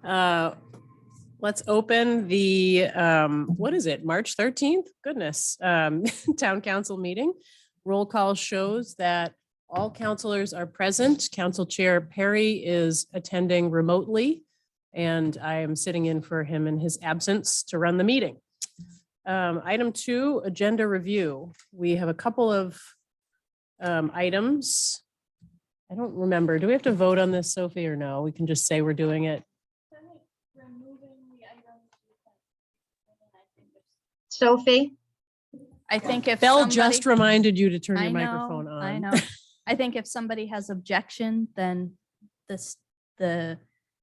Let's open the, what is it, March 13th? Goodness, Town Council meeting. Roll call shows that all councilors are present. Council Chair Perry is attending remotely, and I am sitting in for him in his absence to run the meeting. Item 2, agenda review. We have a couple of items. I don't remember. Do we have to vote on this, Sophie, or no? We can just say we're doing it. Sophie? I think if Belle somebody- just reminded you to turn I your know, microphone on. I know. I think if somebody has objection, then the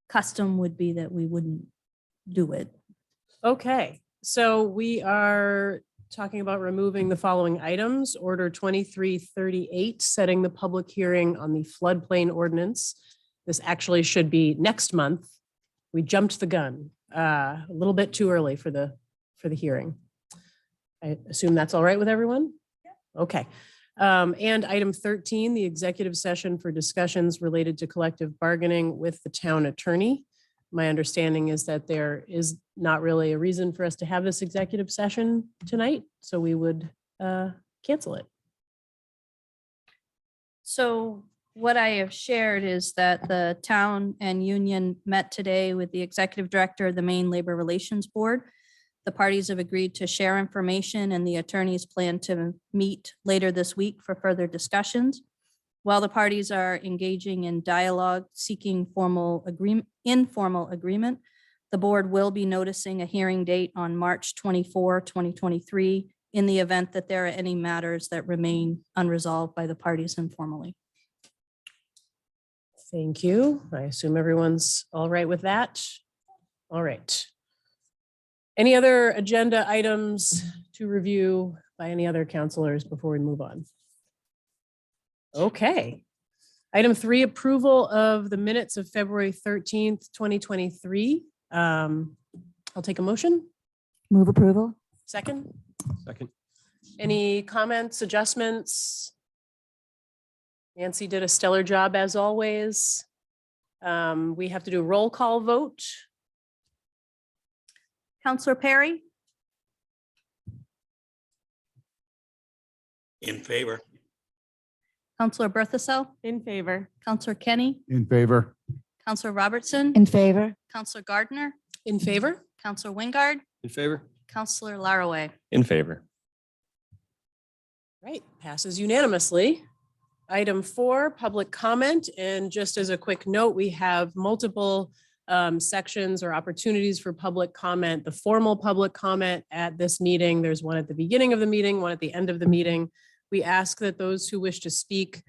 custom would be that we wouldn't do it. Okay, so we are talking about removing the following items. Order 2338, setting the public hearing on the floodplain ordinance. This actually should be next month. We jumped the gun a little bit too early for the hearing. I assume that's all right with everyone? Okay. And item 13, the executive session for discussions related to collective bargaining with the town attorney. My understanding is that there is not really a reason for us to have this executive session tonight, so we would cancel it. So what I have shared is that the town and union met today with the executive director of the Maine Labor Relations Board. The parties have agreed to share information, and the attorneys plan to meet later this week for further discussions. While the parties are engaging in dialogue, seeking informal agreement, the board will be noticing a hearing date on March 24, 2023, in the event that there are any matters that remain unresolved by the parties informally. Thank you. I assume everyone's all right with that. All right. Any other agenda items to review by any other counselors before we move on? Okay. Item 3, approval of the minutes of February 13th, 2023. I'll take a motion. Move approval. Second. Second. Any comments, adjustments? Nancy did a stellar job as always. We have to do a roll call vote. Counselor Perry, In favor. Counselor Berthasell, In favor. Counselor Kenny, In favor. Counselor Robertson, In favor. Counselor Gardner, In favor. Counselor Wingard, In favor. Counselor Laraway. In favor. Right, passes unanimously. Item 4, public comment. And just as a quick note, we have multiple sections or opportunities for public comment. The formal public comment at this meeting, there's one at the beginning of the meeting, one at the end of the meeting. We ask that those who wish to speak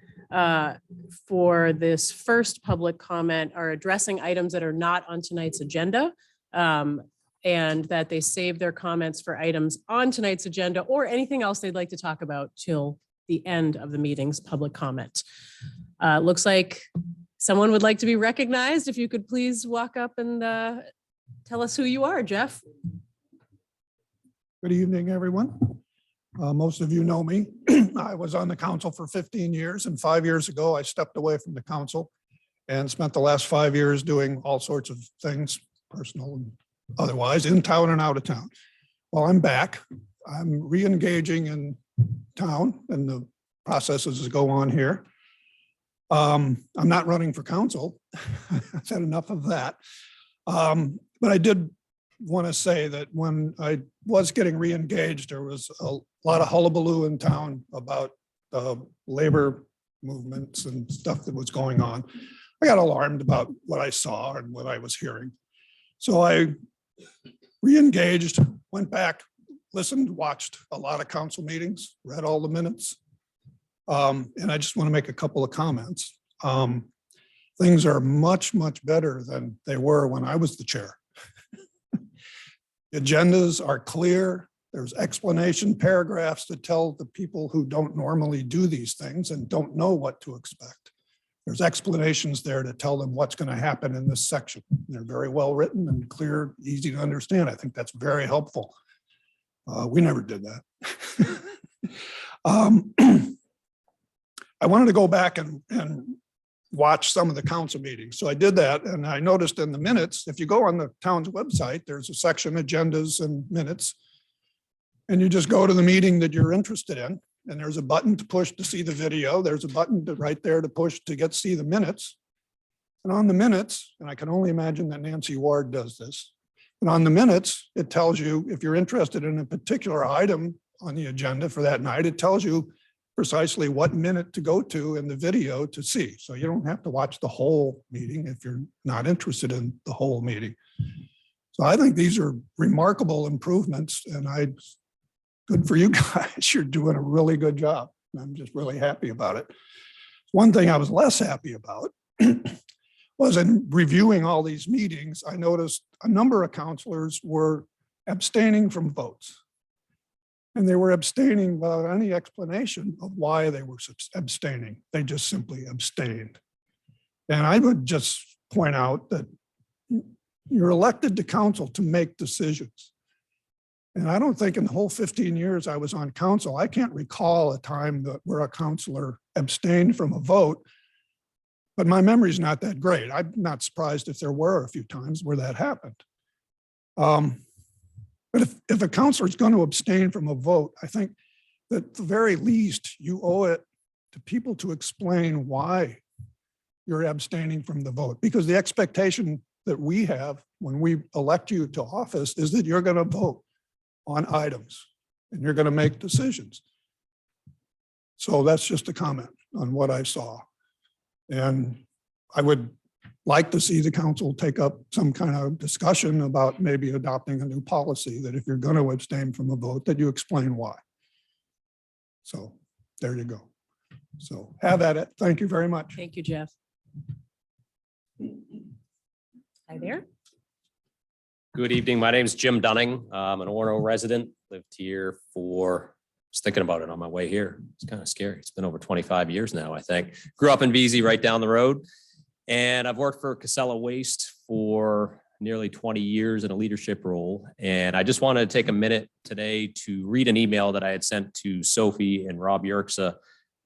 for this first public comment are addressing items that are not on tonight's agenda, and that they save their comments for items on tonight's agenda or anything else they'd like to talk about till the end of the meeting's public comment. Looks like someone would like to be recognized. If you could please walk up and tell us who you are, Jeff. Good evening, everyone. Most of you know me. I was on the council for 15 years, and 5 years ago, I stepped away from the council and spent the last 5 years doing all sorts of things, personal and otherwise, in town and out of town. Well, I'm back. I'm re-engaging in town and the processes that go on here. I'm not running for council. I've had enough of that. But I did want to say that when I was getting re-engaged, there was a lot of hullabaloo in town about labor movements and stuff that was going on. I got alarmed about what I saw and what I was hearing. So I re-engaged, went back, listened, watched a lot of council meetings, read all the minutes. And I just want to make a couple of comments. Things are much, much better than they were when I was the chair. Agendas are clear. There's explanation paragraphs that tell the people who don't normally do these things and don't know what to expect. There's explanations there to tell them what's going to happen in this section. They're very well written and clear, easy to understand. I think that's very helpful. We never did that. I wanted to go back and watch some of the council meetings. So I did that, and I noticed in the minutes, if you go on the town's website, there's a section agendas and minutes. And you just go to the meeting that you're interested in, and there's a button to push to see the video. There's a button right there to push to see the minutes. And on the minutes, and I can only imagine that Nancy Ward does this, and on the minutes, it tells you if you're interested in a particular item on the agenda for that night, it tells you precisely what minute to go to in the video to see. So you don't have to watch the whole meeting if you're not interested in the whole meeting. So I think these are remarkable improvements, and good for you guys. You're doing a really good job. I'm just really happy about it. One thing I was less happy about was in reviewing all these meetings, I noticed a number of counselors were abstaining from votes. And they were abstaining without any explanation of why they were abstaining. They just simply abstained. And I would just point out that you're elected to council to make decisions. And I don't think in the whole 15 years I was on council, I can't recall a time where a counselor abstained from a vote, but my memory is not that great. I'm not surprised if there were a few times where that happened. But if a counselor is going to abstain from a vote, I think that at the very least you owe it to people to explain why you're abstaining from the vote, because the expectation that we have when we elect you to office is that you're going to vote on items and you're going to make decisions. So that's just a comment on what I saw. And I would like to see the council take up some kind of discussion about maybe adopting a new policy that if you're going to abstain from a vote, that you explain why. So there you go. So have at it. Thank you very much. Thank you, Jeff. Hi there. Good evening. My name is Jim Dunning. I'm an Orono resident, lived here was thinking about it on my way here. It's kind of scary. It's been over 25 years now, I think. Grew up in VZ right down the road. And I've worked for Casella Waste for nearly 20 years in a leadership role. And I just wanted to take a minute today to read an email that I had sent to Sophie and Rob Yerxa.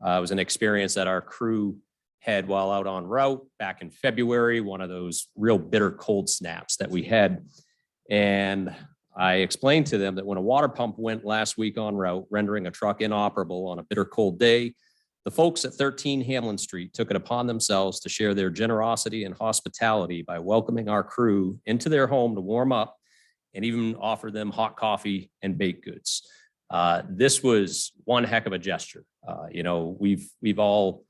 It was an experience that our crew had while out on route back in February, one of those real bitter cold snaps that we had. And I explained to them that when a water pump went last week on route, rendering a truck inoperable on a bitter cold day, the folks at 13 Hamlin Street took it upon themselves to share their generosity and hospitality by welcoming our crew into their home to warm up and even offer them hot coffee and baked goods. This was one heck of a gesture. We've all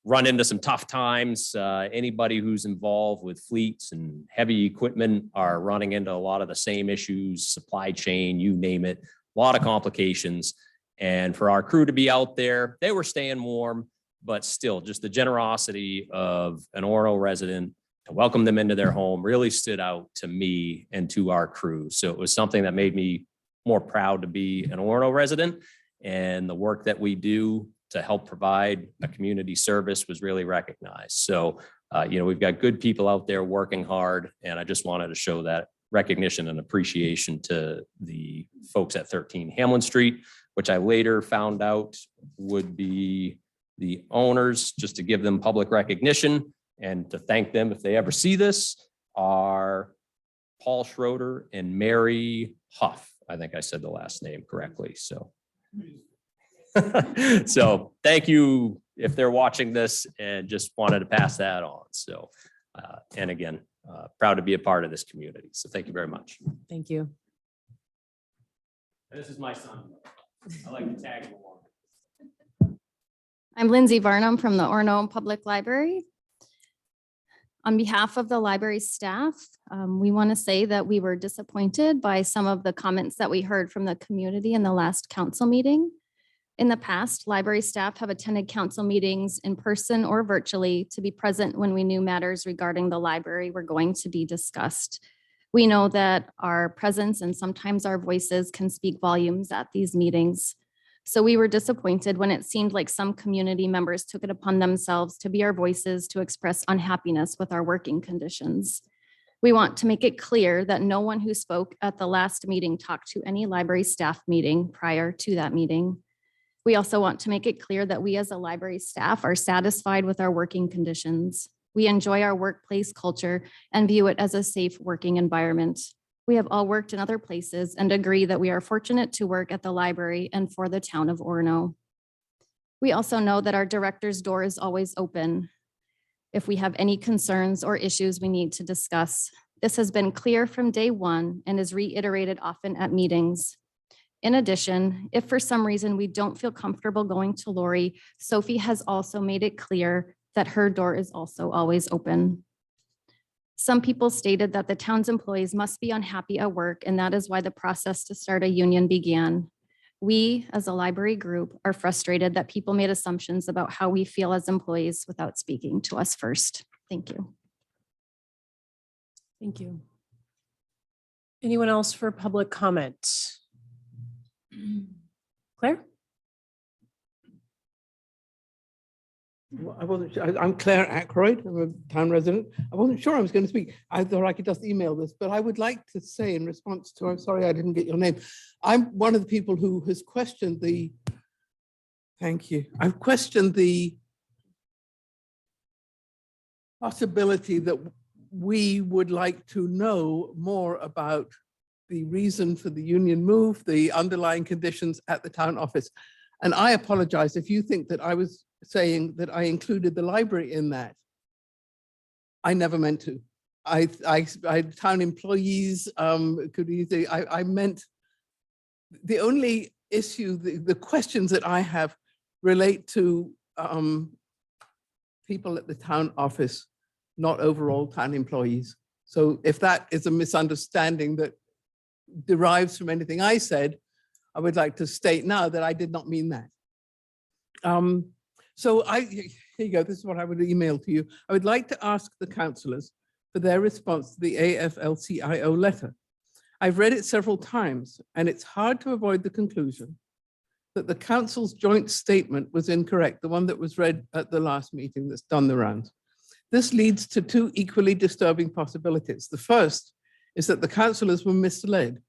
run into some tough times. Anybody who's involved with fleets and heavy equipment are running into a lot of the same issues, supply chain, you name it, a lot of complications. And for our crew to be out there, they were staying warm, but still just the generosity of an Orono resident to welcome them into their home really stood out to me and to our crew. So it was something that made me more proud to be an Orono resident, and the work that we do to help provide a community service was really recognized. So, we've got good people out there working hard, and I just wanted to show that recognition and appreciation to the folks at 13 Hamlin Street, which I later found out would be the owners, just to give them public recognition and to thank them if they ever see this, are Paul Schroeder and Mary Huff. I think I said the last name correctly. So, so thank you if they're watching this, and just wanted to pass that on. So, and again, proud to be a part of this community. So thank you very much. Thank you. This is my son. I like to tag him along. I'm Lindsay Varnum from the Orono Public Library. On behalf of the library staff, we want to say that we were disappointed by some of the comments that we heard from the community in the last council meeting. In the past, library staff have attended council meetings in person or virtually to be present when we knew matters regarding the library were going to be discussed. We know that our presence and sometimes our voices can speak volumes at these meetings. So we were disappointed when it seemed like some community members took it upon themselves to be our voices to express unhappiness with our working conditions. We want to make it clear that no one who spoke at the last meeting talked to any library staff meeting prior to that meeting. We also want to make it clear that we as a library staff are satisfied with our working conditions. We enjoy our workplace culture and view it as a safe working environment. We have all worked in other places and agree that we are fortunate to work at the library and for the town of Orono. We also know that our director's door is always open if we have any concerns or issues we need to discuss. This has been clear from day one and is reiterated often at meetings. In addition, if for some reason we don't feel comfortable going to Lori, Sophie has also made it clear that her door is also always open. Some people stated that the town's employees must be unhappy at work, and that is why the process to start a union began. We, as a library group, are frustrated that people made assumptions about how we feel as employees without speaking to us first. Thank you. Thank you. Anyone else for public comment? Claire? Well, I wasn't sure. I'm Claire Ackroyd. I'm a town resident. I wasn't sure I was going to speak. I thought I could just email this, but I would like to say in response to, I'm sorry I didn't get your name. I'm one of the people who has questioned the, thank you. I've questioned the possibility that we would like to know more about the reason for the union move, the underlying conditions at the town office. And I apologize if you think that I was saying that I included the library in that. I never meant to. I town employees could easily, I meant the only issue, the questions that I have relate to people at the town office, not overall town employees. So if that is a misunderstanding that derives from anything I said, I would like to state now that I did not mean that. So here you go, this is what I would email to you. I would like to ask the councillors for their response to the AFL-CIO letter. I've read it several times, and it's hard to avoid the conclusion that the council's joint statement was incorrect, the one that was read at the last meeting that's done the rounds. This leads to two equally disturbing possibilities. The first is that the councillors were misled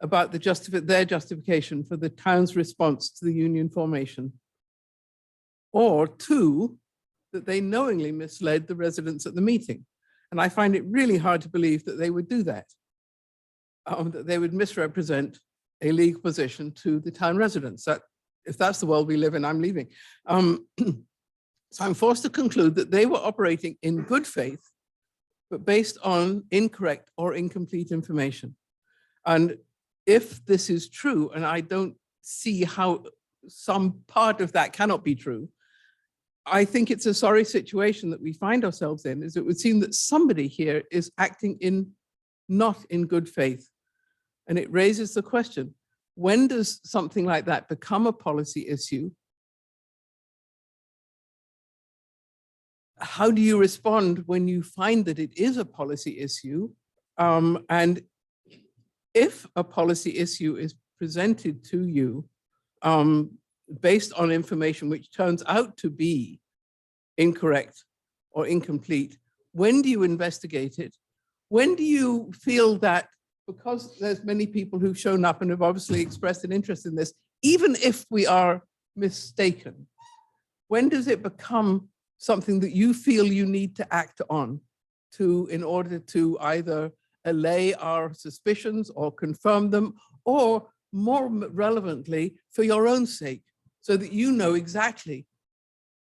about their justification for the town's response to the union formation. Or two, that they knowingly misled the residents at the meeting. And I find it really hard to believe that they would do that, that they would misrepresent a legal position to the town residents. That, if that's the world we live in, I'm leaving. So I'm forced to conclude that they were operating in good faith, but based on incorrect or incomplete information. And if this is true, and I don't see how some part of that cannot be true, I think it's a sorry situation that we find ourselves in, is it would seem that somebody here is acting not in good faith. And it raises the question, when does something like that become a policy issue? How do you respond when you find that it is a policy issue? And if a policy issue is presented to you based on information which turns out to be incorrect or incomplete, when do you investigate it? When do you feel that, because there's many people who've shown up and have obviously expressed an interest in this, even if we are mistaken, when does it become something that you feel you need to act on in order to either allay our suspicions or confirm them, or more relevantly, for your own sake, so that you know exactly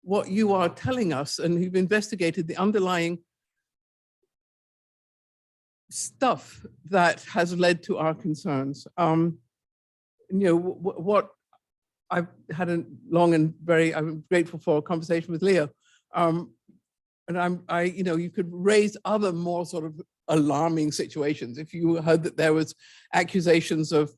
what you are telling us and you've investigated the underlying stuff that has led to our concerns. You know, what I've had a long and I'm grateful for a conversation with Leo. And you know, you could raise other more sort of alarming situations. If you heard that there was accusations of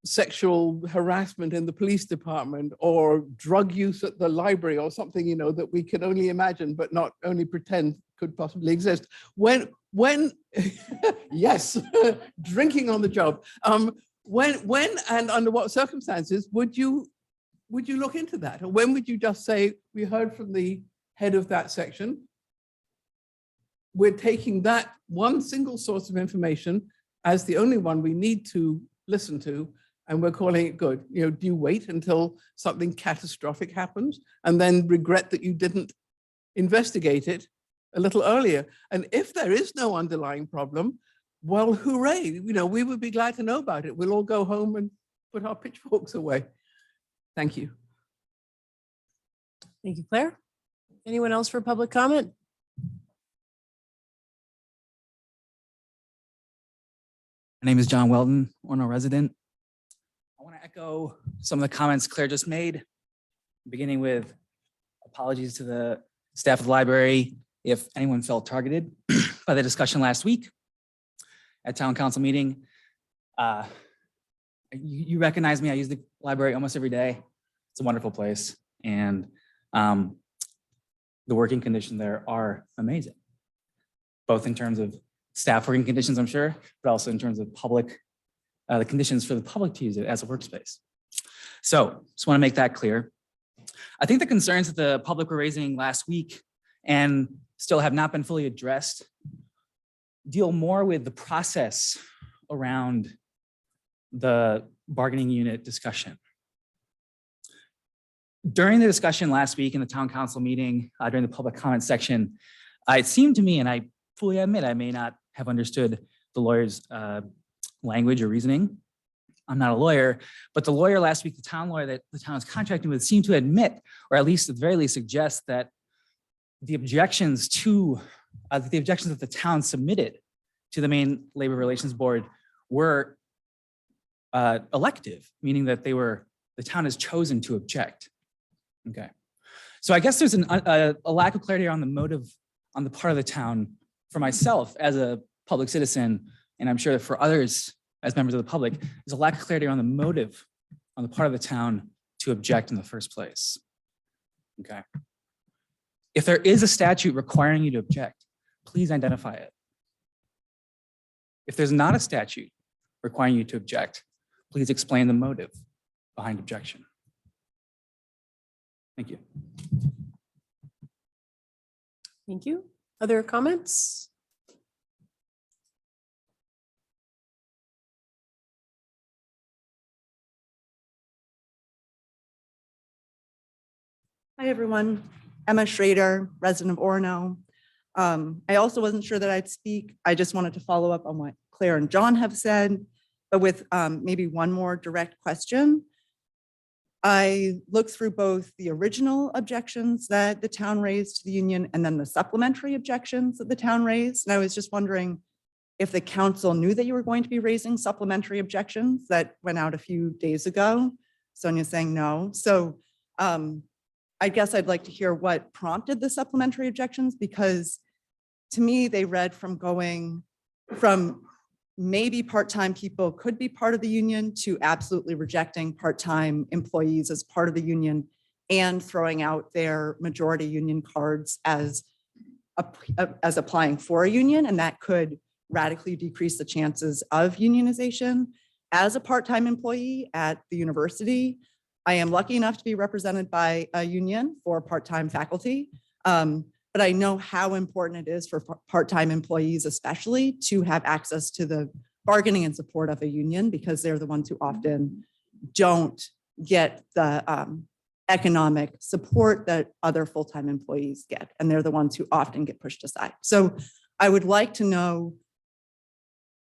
sexual harassment in the police department or drug use at the library or something, you know, that we can only imagine, but not only pretend could possibly exist. When yes, drinking on the job. When and under what circumstances would you look into that? Or when would you just say, we heard from the head of that section, we're taking that one single source of information as the only one we need to listen to, and we're calling it good. You know, do you wait until something catastrophic happens and then regret that you didn't investigate it a little earlier? And if there is no underlying problem, well, hooray, you know, we would be glad to know about it. We'll all go home and put our pitchforks away. Thank you. Thank you, Claire. Anyone else for public comment? My name is John Weldon, Orono resident. I want to echo some of the comments Claire just made, beginning with apologies to the staff of the library if anyone felt targeted by the discussion last week at town council meeting. You recognize me, I use the library almost every day. It's a wonderful place, and the working conditions there are amazing, both in terms of staff working conditions, I'm sure, but also in terms of public, the conditions for the public to use it as a workspace. So just want to make that clear. I think the concerns that the public were raising last week and still have not been fully addressed deal more with the process around the bargaining unit discussion. During the discussion last week in the town council meeting, during the public comment section, it seemed to me, and I fully admit I may not have understood the lawyer's language or reasoning. I'm not a lawyer, but the lawyer last week, the town lawyer that the town is contracting with, seemed to admit, or at least at the very least suggest, that the objections to that the town submitted to the Maine Labor Relations Board were elective, meaning that the town has chosen to object. Okay, so I guess there's a lack of clarity on the motive on the part of the town. For myself as a public citizen, and I'm sure that for others as members of the public, there's a lack of clarity on the motive on the part of the town to object in the first place. Okay. If there is a statute requiring you to object, please identify it. If there's not a statute requiring you to object, please explain the motive behind objection. Thank you. Thank you. Other comments? Hi, everyone. Emma Schrader, resident of Orono. I also wasn't sure that I'd speak. I just wanted to follow up on what Claire and John have said, but with maybe one more direct question. I looked through both the original objections that the town raised to the union and then the supplementary objections that the town raised. And I was just wondering if the council knew that you were going to be raising supplementary objections that went out a few days ago. Sonia's saying no. So I guess I'd like to hear what prompted the supplementary objections, because to me, they read from going from maybe part-time people could be part of the union to absolutely rejecting part-time employees as part of the union and throwing out their majority union cards as applying for a union. And that could radically decrease the chances of unionization. As a part-time employee at the university, I am lucky enough to be represented by a union for part-time faculty. But I know how important it is for part-time employees, especially, to have access to the bargaining and support of a union, because they're the ones who often don't get the economic support that other full-time employees get. And they're the ones who often get pushed aside. So I would like to know,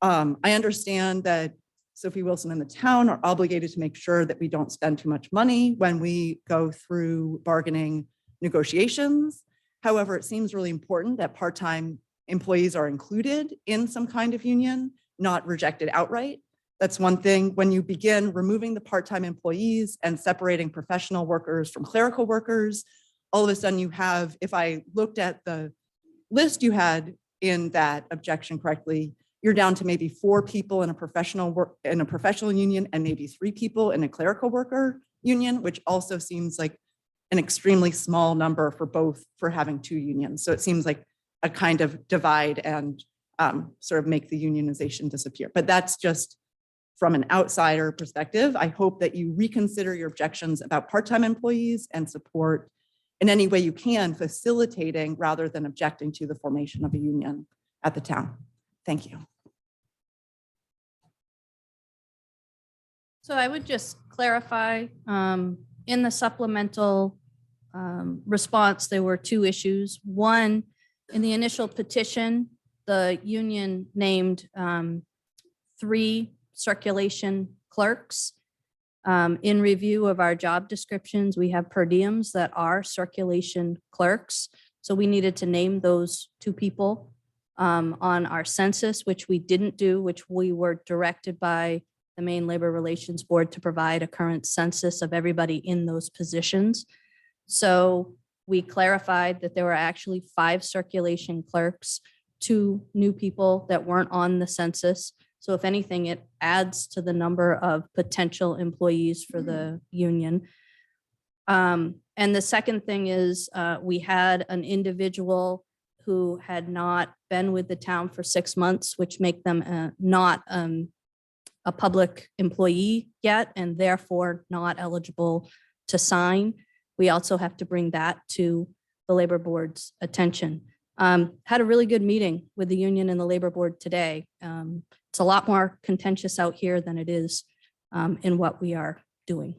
I understand that Sophie Wilson and the town are obligated to make sure that we don't spend too much money when we go through bargaining negotiations. However, it seems really important that part-time employees are included in some kind of union, not rejected outright. That's one thing. When you begin removing the part-time employees and separating professional workers from clerical workers, all of a sudden you have, if I looked at the list you had in that objection correctly, you're down to maybe 4 people in a professional union and maybe 3 people in a clerical worker union, which also seems like an extremely small number for having 2 unions. So it seems like a kind of divide and sort of make the unionization disappear. But that's just from an outsider perspective. I hope that you reconsider your objections about part-time employees and support in any way you can, facilitating rather than objecting to the formation of a union at the town. Thank you. So I would just clarify, in the supplemental response, there were two issues. One, in the initial petition, the union named 3 circulation clerks. In review of our job descriptions, we have per diems that are circulation clerks. So we needed to name those 2 people on our census, which we didn't do, which we were directed by the Maine Labor Relations Board to provide a current census of everybody in those positions. So we clarified that there were actually 5 circulation clerks, 2 new people that weren't on the census. So if anything, it adds to the number of potential employees for the union. And the second thing is we had an individual who had not been with the town for 6 months, which make them not a public employee yet, and therefore not eligible to sign. We also have to bring that to the labor board's attention. Had a really good meeting with the union and the labor board today. It's a lot more contentious out here than it is in what we are doing.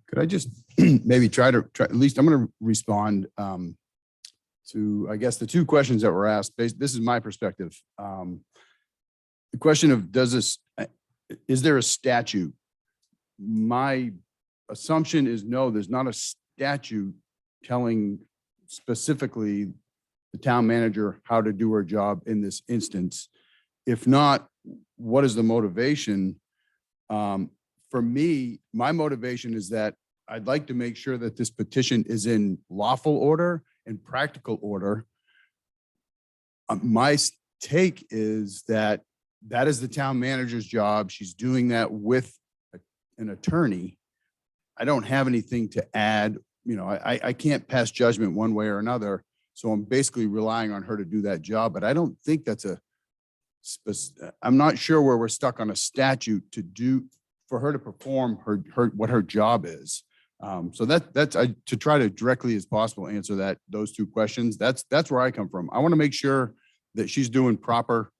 Could I just maybe at least I'm going to respond to, I guess, the 2 questions that were asked. This is my perspective. The question of is there a statute? My assumption is no, there's not a statute telling specifically the town manager how to do her job in this instance. If not, what is the motivation? For me, my motivation is that I'd like to make sure that this petition is in lawful order and practical order. My take is that that is the town manager's job. She's doing that with an attorney. I don't have anything to add. You know, I can't pass judgment one way or another. So I'm basically relying on her to do that job, but I don't think that's I'm not sure where we're stuck on a statute for her to perform what her job is. So that's to try to directly as possible answer those 2 questions. That's where I come from. I want to make sure that she's doing proper,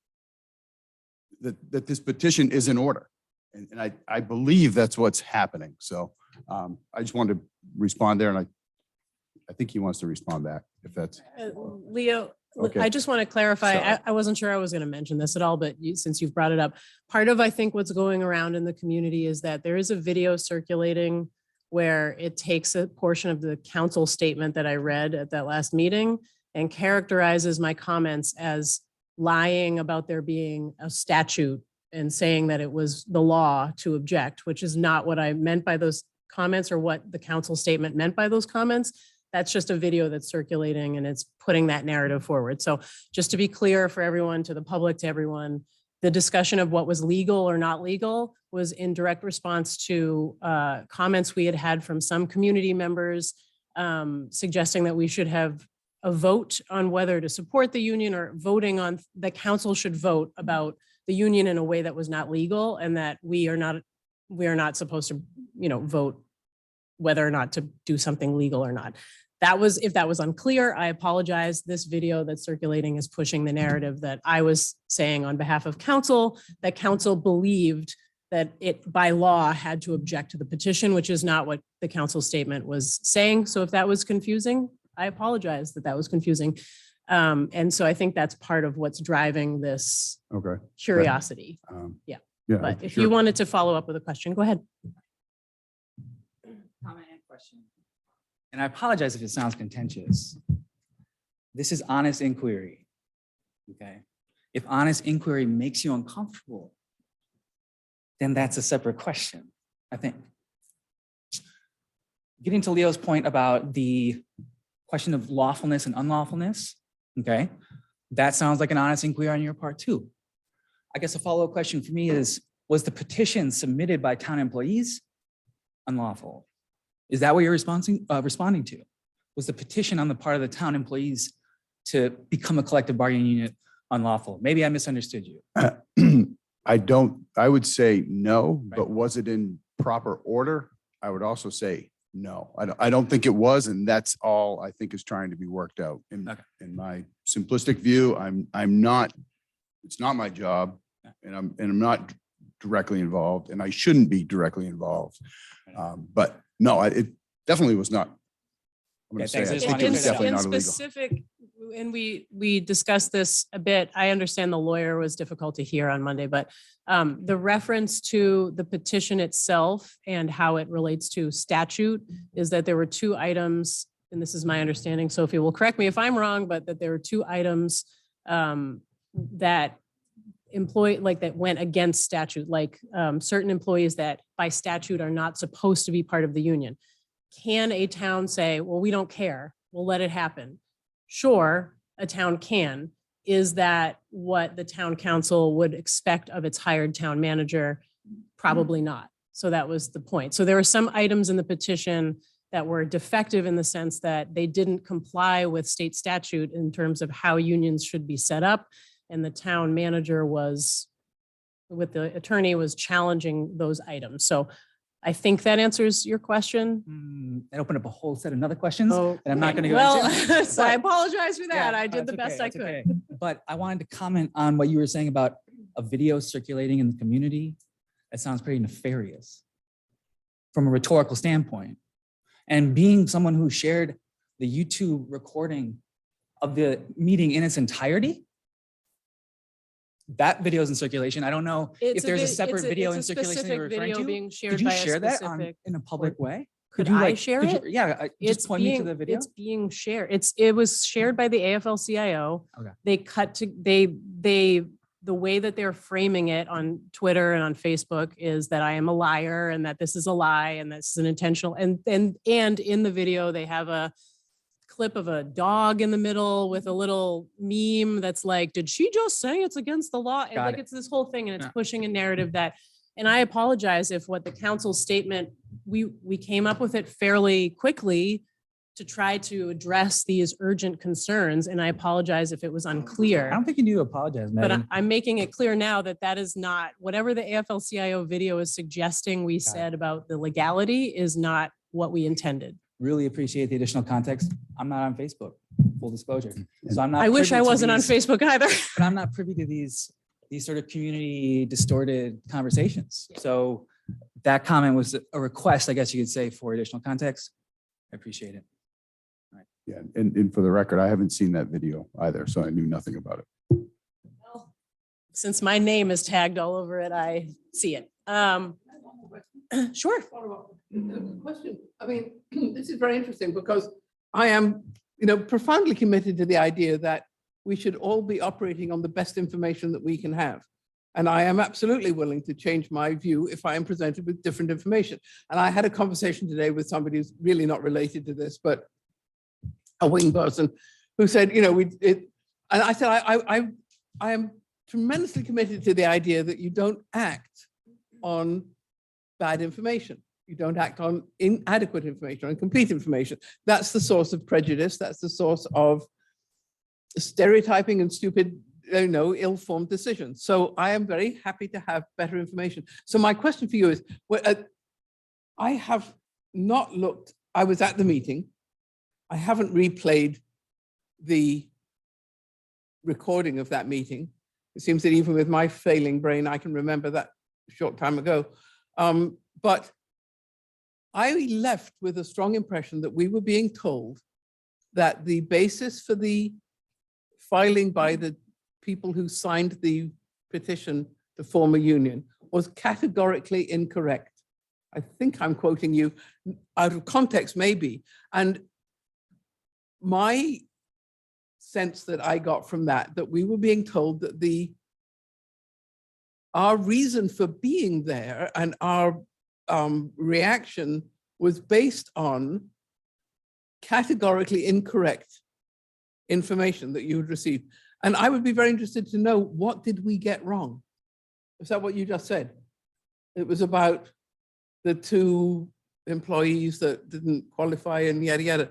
that this petition is in order. And I believe that's what's happening. So I just wanted to respond there, and I think he wants to respond back if that's. Leo, Okay. I just want to clarify, Sorry. I wasn't sure I was going to mention this at all, but since you've brought it up, part of, I think, what's going around in the community is that there is a video circulating where it takes a portion of the council statement that I read at that last meeting and characterizes my comments as lying about there being a statute and saying that it was the law to object, which is not what I meant by those comments or what the council statement meant by those comments. That's just a video that's circulating and it's putting that narrative forward. So just to be clear for everyone, to the public, to everyone, the discussion of what was legal or not legal was in direct response to comments we had had from some community members suggesting that we should have a vote on whether to support the union or voting on the council should vote about the union in a way that was not legal, and that we are not supposed to, vote whether or not to do something legal or not. If that was unclear, I apologize. This video that's circulating is pushing the narrative that I was saying on behalf of council, that council believed that it by law had to object to the petition, which is not what the council statement was saying. So if that was confusing, I apologize that was confusing. And so I think that's part of what's driving this Okay. curiosity. Yeah. But if sure. you wanted to follow up with a question, go ahead. Comment and question. And I apologize if it sounds contentious. This is honest inquiry. Okay. If honest inquiry makes you uncomfortable, then that's a separate question, I think. Getting to Leo's point about the question of lawfulness and unlawfulness, okay, that sounds like an honest inquiry on your part too. I guess a follow-up question for me is, was the petition submitted by town employees unlawful? Is that what you're responding to? Was the petition on the part of the town employees to become a collective bargaining unit unlawful? Maybe I misunderstood you. I would say no, Right. but was it in proper order? I would also say no. I don't think it was, and that's all I think is trying to be worked out. In my simplistic view, I'm not, it's not my job, and I'm not directly involved and I shouldn't be directly involved. But no, it definitely was not. I'm Yeah, gonna say, thanks. I I just think wanted it to was clear that up. definitely In not illegal. specific, and we discussed this a bit. I understand the lawyer was difficult to hear on Monday, but the reference to the petition itself and how it relates to statute is that there were two items, and this is my understanding, Sophie will correct me if I'm wrong, but that there were two items that that went against statute, like certain employees that by statute are not supposed to be part of the union. Can a town say, well, we don't care, we'll let it happen? Sure, a town can. Is that what the town council would expect of its hired town manager? Probably not. So that was the point. So there were some items in the petition that were defective in the sense that they didn't comply with state statute in terms of how unions should be set up. And the town manager was, with the attorney, was challenging those items. So I think that answers your question. That opened up a whole set of other questions Oh, that I'm not going to go well, into. so I but- apologize for that. Yeah, I did that's the best okay, I that's could. okay. But I wanted to comment on what you were saying about a video circulating in the community. That sounds pretty nefarious from a rhetorical standpoint. And being someone who shared the YouTube recording of the meeting in its entirety, that video is in circulation. I don't know if there's a separate video in circulation that you're referring to. Being shared Did you by a share that specific- in a public way? Could you, I share it? Yeah, just point me to the video. It's being shared. It was shared by the AFL-CIO. Okay. They cut to, the way that they're framing it on Twitter and on Facebook is that I am a liar and that this is a lie and this is an intentional, and in the video, they have a clip of a dog in the middle with a little meme that's like, did she just say it's against the law? And Got like, it. it's this whole thing and it's Yeah. pushing a narrative that, and I apologize if what the council statement, we came up with it fairly quickly to try to address these urgent concerns. And I apologize if it was I unclear. don't think you need to apologize, But Megan. I'm making it clear now that that is not, whatever the AFL-CIO video is suggesting we Got it. said about the legality is not what we intended. Really appreciate the additional context. I'm not on Facebook, full disclosure. So I'm not. I wish privy I to wasn't on these- Facebook either. But I'm not privy to these sort of community distorted conversations. So that comment was a request, I guess you could say, for additional context. I appreciate it. Yeah, and for the record, I haven't seen that video either, so I knew nothing about it. Since my name is tagged all over it, I see it. Sure. Question. I mean, this is very interesting because I am, profoundly committed to the idea that we should all be operating on the best information that we can have. And I am absolutely willing to change my view if I am presented with different information. And I had a conversation today with somebody who's really not related to this, but a wing person who said, and I said, I am tremendously committed to the idea that you don't act on bad information. You don't act on inadequate information, on incomplete information. That's the source of prejudice. That's the source of stereotyping and stupid, ill-formed decisions. So I am very happy to have better information. So my question for you is, I have not looked, I was at the meeting. I haven't replayed the recording of that meeting. It seems that even with my failing brain, I can remember that a short time ago. But I left with a strong impression that we were being told that the basis for the filing by the people who signed the petition to form a union was categorically incorrect. I think I'm quoting you out of context, maybe. And my sense that I got from that we were being told that our reason for being there and our reaction was based on categorically incorrect information that you had received. And I would be very interested to know, what did we get wrong? Is that what you just said? It was about the two employees that didn't qualify and yada, yada.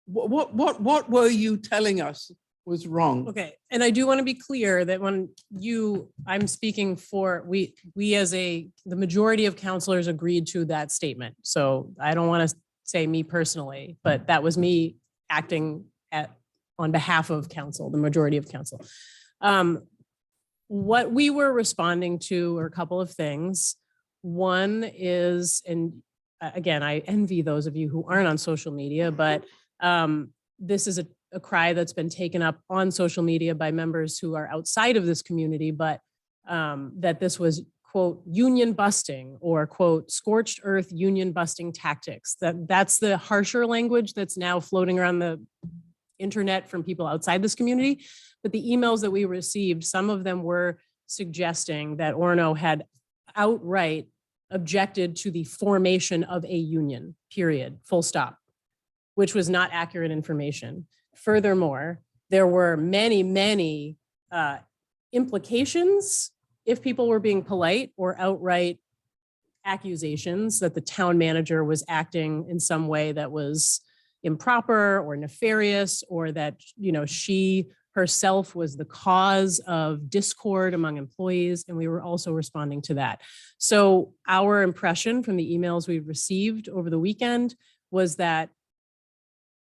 What were you telling us was wrong? Okay, and I do want to be clear that I'm speaking for, we as the majority of counselors agreed to that statement. So I don't want to say me personally, but that was me acting on behalf of council, the majority of council. what we were responding to are a couple of things. One is, and again, I envy those of you who aren't on social media, but this is a cry that's been taken up on social media by members who are outside of this community, but that this was, quote, union busting or, quote, scorched earth union busting tactics. That's the harsher language that's now floating around the internet from people outside this community. But the emails that we received, some of them were suggesting that Orono had outright objected to the formation of a union, period, full stop, which was not accurate information. Furthermore, there were many implications, if people were being polite, or outright accusations that the town manager was acting in some way that was improper or nefarious, or that, you know, she herself was the cause of discord among employees. And we were also responding to that. So our impression from the emails we received over the weekend was that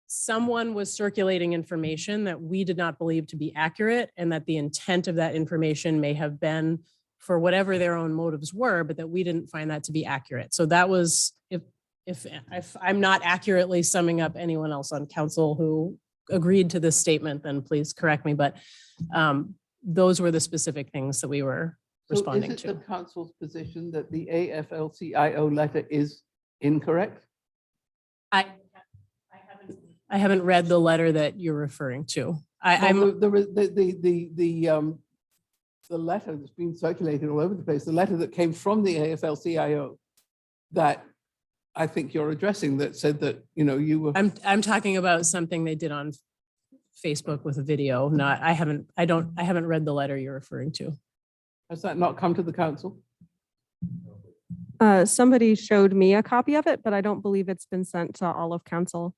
someone was circulating information that we did not believe to be accurate, and that the intent of that information may have been for whatever their own motives were, but that we didn't find that to be accurate. So that was, if I'm not accurately summing up anyone else on council who agreed to this statement, then please correct me. But those were the specific things that we were responding So is it to. the council's position that the AFL-CIO letter is incorrect? I haven't read the letter that you're referring to. I'm Well, the letter that's been circulated all over the place, the letter that came from the AFL-CIO that I think you're addressing, that said that, you know, you were. I'm talking about something they did on Facebook with a video. Not, I haven't read the letter you're referring to. Has that not come to the council? Somebody showed me a copy of it, but I don't believe it's been sent to all of council.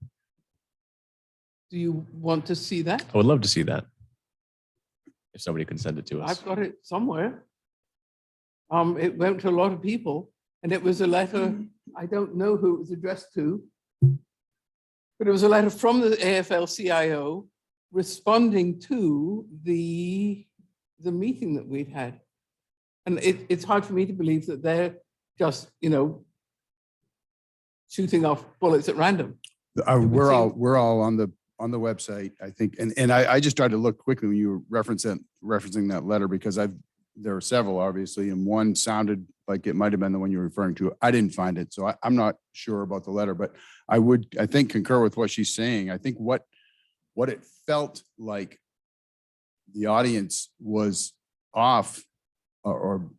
Do you want to see that? I would love to see that. If somebody can send it to us. I've got it somewhere. It went to a lot of people, and it was a letter, I don't know who it was addressed to, but it was a letter from the AFL-CIO responding to the meeting that we'd had. And it's hard for me to believe that they're just, you know, shooting off bullets at random. We're all on the website, I think. And I just tried to look quickly when you were referencing that letter, because there were several, obviously, and one sounded like it might have been the one you're referring to. I didn't find it, so I'm not sure about the letter, but I think concur with what she's saying. I think what it felt like the audience was off, or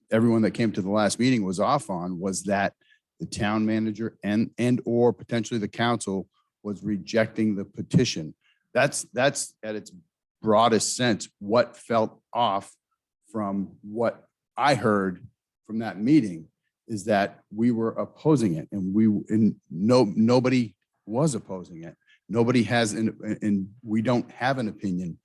everyone that came to the last meeting was off on, was that the town manager and or potentially the council was rejecting the petition. That's at its broadest sense what felt off from what I heard from that meeting, is that we were opposing it, and nobody was opposing it. Nobody has, and we don't have an opinion.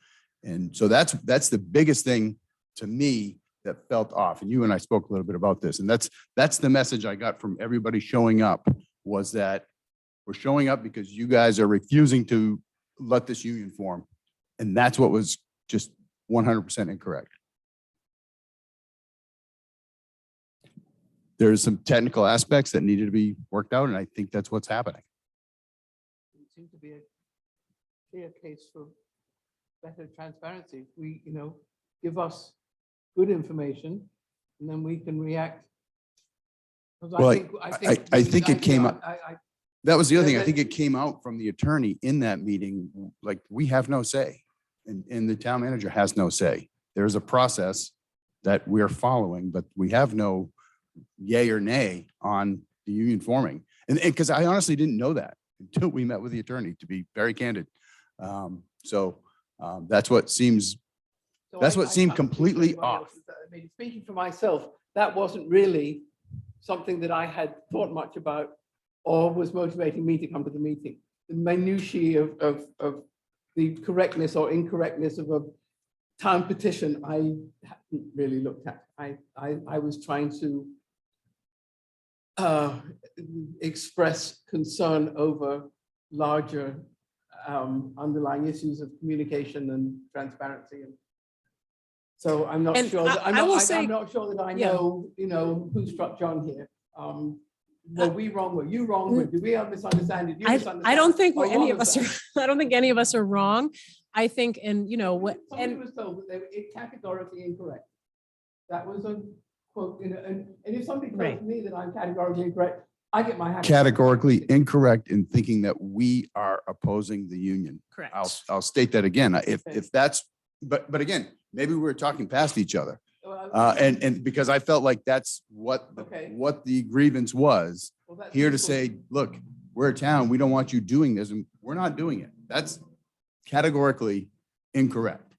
And so that's the biggest thing to me that felt off. And you and I spoke a little bit about this, and that's the message I got from everybody showing up, was that we're showing up because you guys are refusing to let this union form. And that's what was just 100% incorrect. There's some technical aspects that needed to be worked out, and I think that's what's happening. It seemed to be a clear case for better transparency. We, you know, give us good information, and then we can react. Well, I think it came up. That was the other thing. I think it came out from the attorney in that meeting, like, we have no say, and the town manager has no say. There's a process that we're following, but we have no yay or nay on the union forming. And because I honestly didn't know that until we met with the attorney, to be very candid. That's what seemed completely off. I mean, speaking for myself, that wasn't really something that I had thought much about or was motivating me to come to the meeting. The minutiae of the correctness or incorrectness of a town petition, I hadn't really looked at. I was trying to express concern over larger underlying issues of communication and transparency. And So I'm not And sure that, I will say- I'm not sure that I Yeah. know, who struck John here. Were we wrong? Were you wrong? Did we misunderstand? Did you misunderstand? I don't think Or any one of us are, them? I don't think any of us are wrong. I think, and you know, what, Somebody and was told that they were categorically incorrect. That was a quote, and if somebody tells Right. me that I'm categorically incorrect, I get my hand. Categorically incorrect in thinking that we are opposing the union. correct. I'll state that again. If Okay. that's, but again, maybe we were talking past each other. Well, And because I felt like that's Okay. what the grievance was, well, that's here to useful. say, look, we're a town, we don't want you doing this, and we're not doing it. That's categorically incorrect.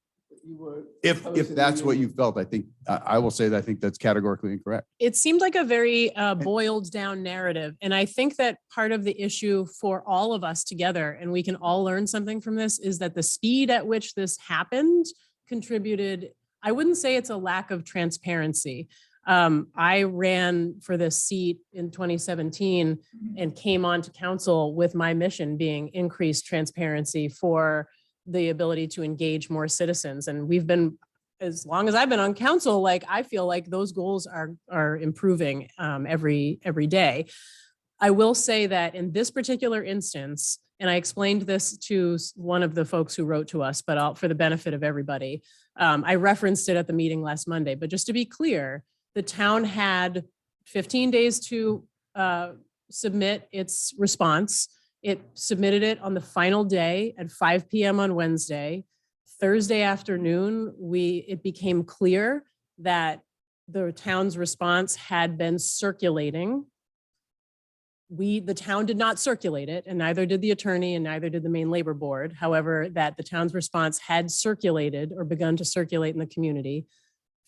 You were If opposing that's the what you union. felt, I think, I will say that I think that's categorically incorrect. It seemed like a very boiled down narrative. And I think that part of the issue for all of us together, and we can all learn something from this, is that the speed at which this happened contributed. I wouldn't say it's a lack of transparency. I ran for this seat in 2017 and came on to council with my mission being increased transparency for the ability to engage more citizens. And we've been, as long as I've been on council, like I feel like those goals are improving every day. I will say that in this particular instance, and I explained this to one of the folks who wrote to us, but for the benefit of everybody, I referenced it at the meeting last Monday, but just to be clear, the town had 15 days to submit its response. It submitted it on the final day at 5 p.m. on Wednesday. Thursday afternoon, it became clear that the town's response had been circulating. The town did not circulate it, and neither did the attorney and neither did the Maine Labor Board. However, that the town's response had circulated or begun to circulate in the community.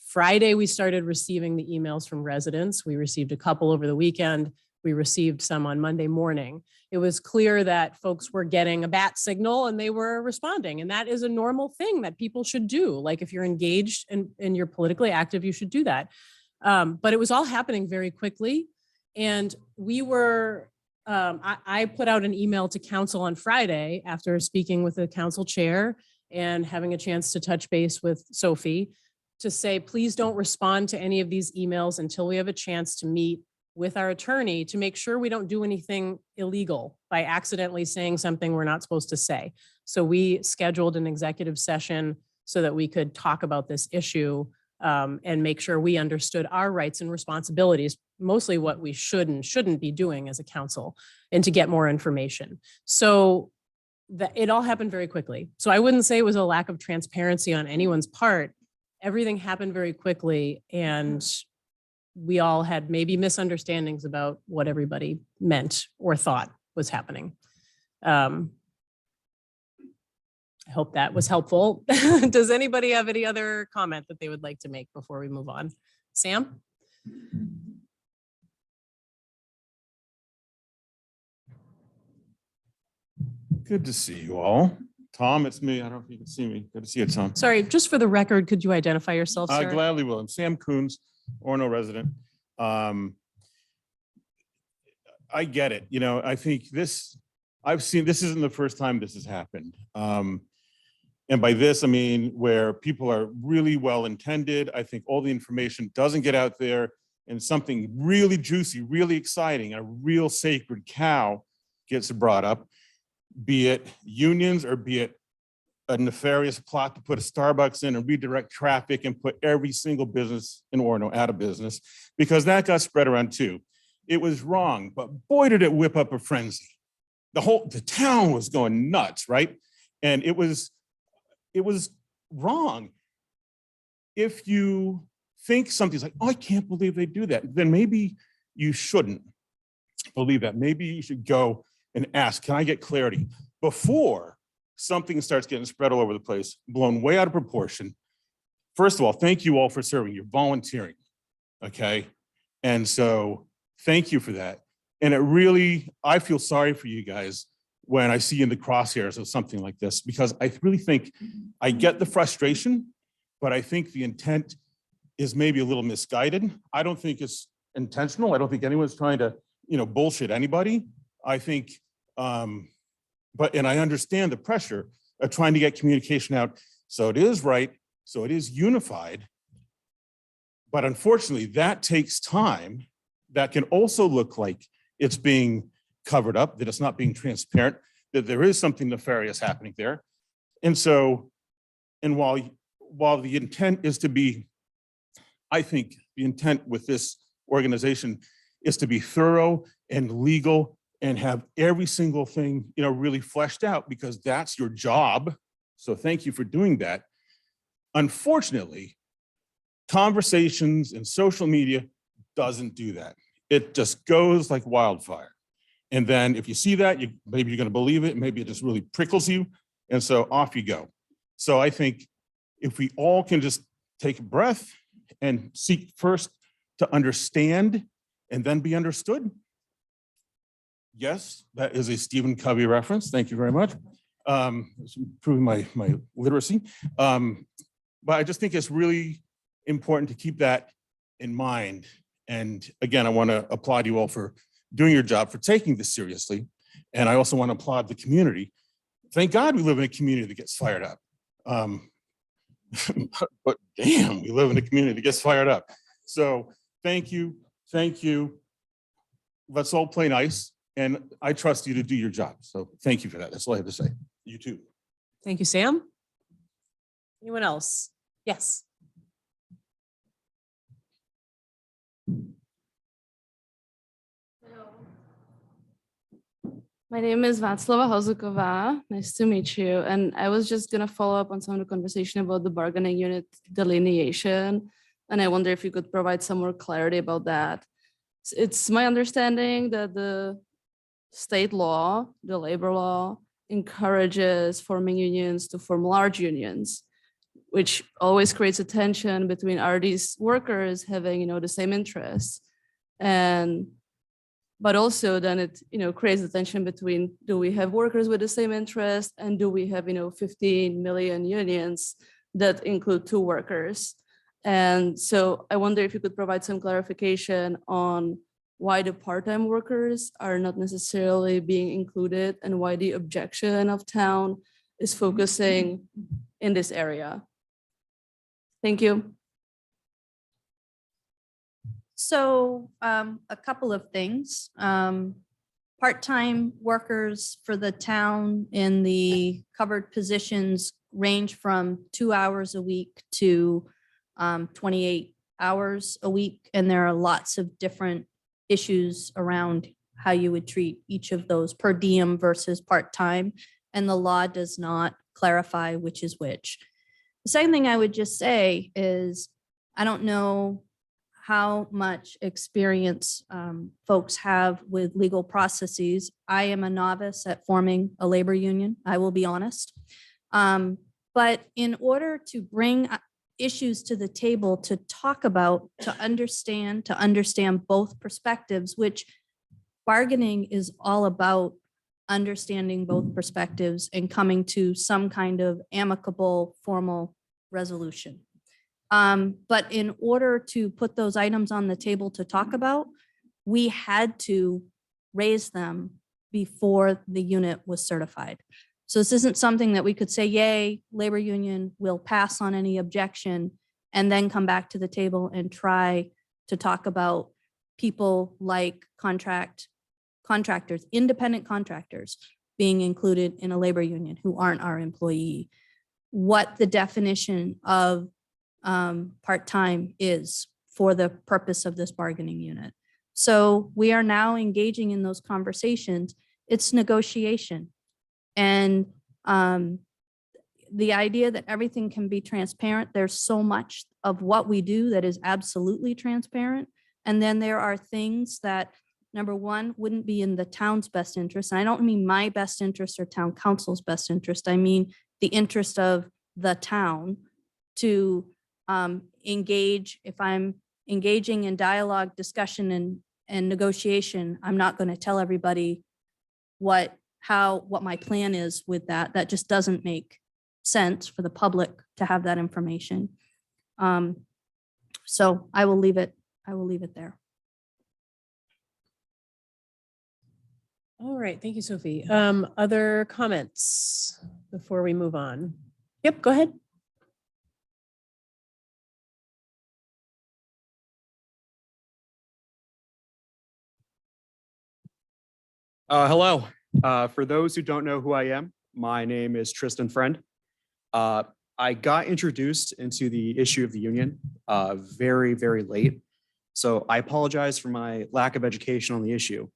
Friday, we started receiving the emails from residents. We received a couple over the weekend. We received some on Monday morning. It was clear that folks were getting a bat signal and they were responding. And that is a normal thing that people should do. Like if you're engaged and you're politically active, you should do that. But it was all happening very quickly. And we were, I put out an email to council on Friday after speaking with the council chair and having a chance to touch base with Sophie to say, please don't respond to any of these emails until we have a chance to meet with our attorney to make sure we don't do anything illegal by accidentally saying something we're not supposed to say. So we scheduled an executive session so that we could talk about this issue and make sure we understood our rights and responsibilities, mostly what we should and shouldn't be doing as a council, and to get more information. So it all happened very quickly. So I wouldn't say it was a lack of transparency on anyone's part. Everything happened very quickly, and we all had maybe misunderstandings about what everybody meant or thought was happening. I hope that was helpful. Does anybody have any other comment that they would like to make before we move on? Sam? Good to see you all. Tom, it's me. I don't know if you can see me. Good to see you, Tom. Sorry, just for the record, could you identify yourself, I sir? gladly will. I'm Sam Coons, Orono resident. I get it. You know, I think I've seen, this isn't the first time this has happened. And by this, I mean, where people are really well-intended. I think all the information doesn't get out there, and something really juicy, really exciting, a real sacred cow gets brought up, be it unions or be it a nefarious plot to put a Starbucks in and redirect traffic and put every single business in Orono out of business, because that got spread around too. It was wrong, but boy, did it whip up a frenzy. The town was going nuts, right? And it was wrong. If you think something's like, oh, I can't believe they do that, then maybe you shouldn't believe that. Maybe you should go and ask, can I get clarity before something starts getting spread all over the place, blown way out of proportion. First of all, thank you all for serving. You're volunteering, okay? And so thank you for that. And it really, I feel sorry for you guys when I see you in the crosshairs of something like this, because I really think I get the frustration, but I think the intent is maybe a little misguided. I don't think it's intentional. I don't think anyone's trying to, bullshit anybody. I think, and I understand the pressure of trying to get communication out. So it is right So it is unified. But unfortunately, that takes time. That can also look like it's being covered up, that it's not being transparent, that there is something nefarious happening there. And so, and while the intent is to be, I think the intent with this organization is to be thorough and legal and have every single thing, really fleshed out, because that's your job. So thank you for doing that. Unfortunately, conversations and social media doesn't do that. It just goes like wildfire. And then if you see that, maybe you're going to believe it. Maybe it just really prickles you. And so off you go. So I think if we all can just take a breath and seek first to understand and then be understood. Yes, that is a Stephen Covey reference. Thank you very much. It's improving my literacy. But I just think it's really important to keep that in mind. And again, I want to applaud you all for doing your job, for taking this seriously. And I also want to applaud the community. Thank God we live in a community that gets fired up. But damn, we live in a community that gets fired up. So thank you. Thank you. Let's all play nice. And I trust you to do your job. So thank you for that. That's all I have to say. You too. Thank you, Sam. Anyone else? Yes. My name is Václava Hozukova. Nice to meet you. And I was just going to follow up on some of the conversation about the bargaining unit delineation. And I wonder if you could provide some more clarity about that. It's my understanding that the state law, the labor law, encourages forming unions to form large unions, which always creates a tension between are these workers having, the same interests, but also then it, creates a tension between do we have workers with the same interest and do we have, 15 million unions that include 2 workers. And so I wonder if you could provide some clarification on why the part-time workers are not necessarily being included and why the objection of town is focusing in this area. Thank you. So a couple of things. Part-time workers for the town in the covered positions range from 2 hours a week to 28 hours a week. And there are lots of different issues around how you would treat each of those per diem versus part-time. And the law does not clarify which is which. The second thing I would just say is, I don't know how much experience folks have with legal processes. I am a novice at forming a labor union, I will be honest. But in order to bring issues to the table to talk about, to understand both perspectives, which bargaining is all about understanding both perspectives and coming to some kind of amicable, formal resolution. But in order to put those items on the table to talk about, we had to raise them before the unit was certified. So this isn't something that we could say, yay, labor union will pass on any objection, and then come back to the table and try to talk about people like contractors, independent contractors being included in a labor union who aren't our employee. What the definition of part-time is for the purpose of this bargaining unit. So we are now engaging in those conversations. It's negotiation. And the idea that everything can be transparent, there's so much of what we do that is absolutely transparent. And then there are things that, number one, wouldn't be in the town's best interest. And I don't mean my best interest or town council's best interest. I mean the interest of the town to engage. If I'm engaging in dialogue, discussion, and negotiation, I'm not going to tell everybody what my plan is with that. That just doesn't make sense for the public to have that information. So I will leave it there. All right. Thank you, Sophie. Other comments before we move on? Yep, go ahead. Hello. For those who don't know who I am, my name is Tristan Friend. I got introduced into the issue of the union very, very late. So I apologize for my lack of education on the issue.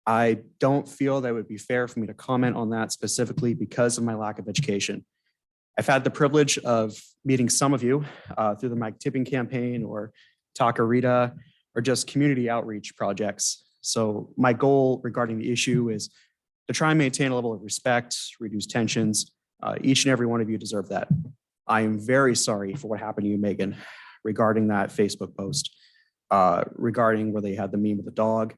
I don't feel that it would be fair for me to comment on that specifically because of my lack of education. I've had the privilege of meeting some of you through the Mike Tipping campaign or Takarita or just community outreach projects. So my goal regarding the issue is to try and maintain a level of respect, reduce tensions. Each and every one of you deserve that. I am very sorry for what happened to you, Megan, regarding that Facebook post, regarding where they had the meme with the dog.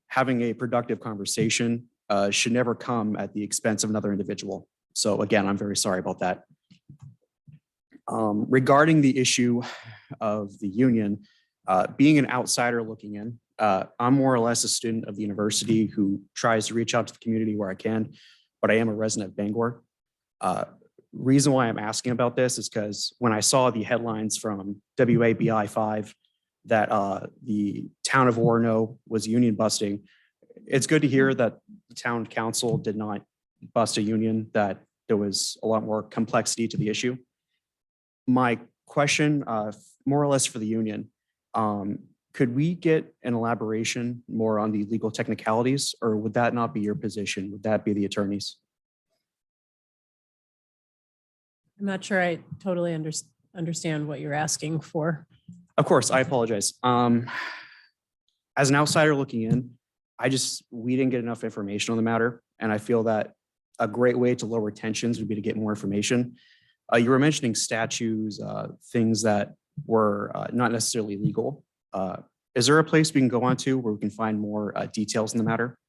Having a productive conversation should never come at the expense of another individual. So again, I'm very sorry about that. Regarding the issue of the union, being an outsider looking in, I'm more or less a student of the university who tries to reach out to the community where I can, but I am a resident of Bangor. Reason why I'm asking about this is because when I saw the headlines from WABI 5 that the town of Orono was union busting, it's good to hear that the town council did not bust a union, that there was a lot more complexity to the issue. My question, more or less for the union, could we get an elaboration more on the legal technicalities, or would that not be your position? Would that be the attorneys? I'm not sure I totally understand what you're asking for. Of course, I apologize. As an outsider looking in, we didn't get enough information on the matter. And I feel that a great way to lower tensions would be to get more information. You were mentioning statues, things that were not necessarily legal. Is there a place we can go on to where we can find more details in the matter?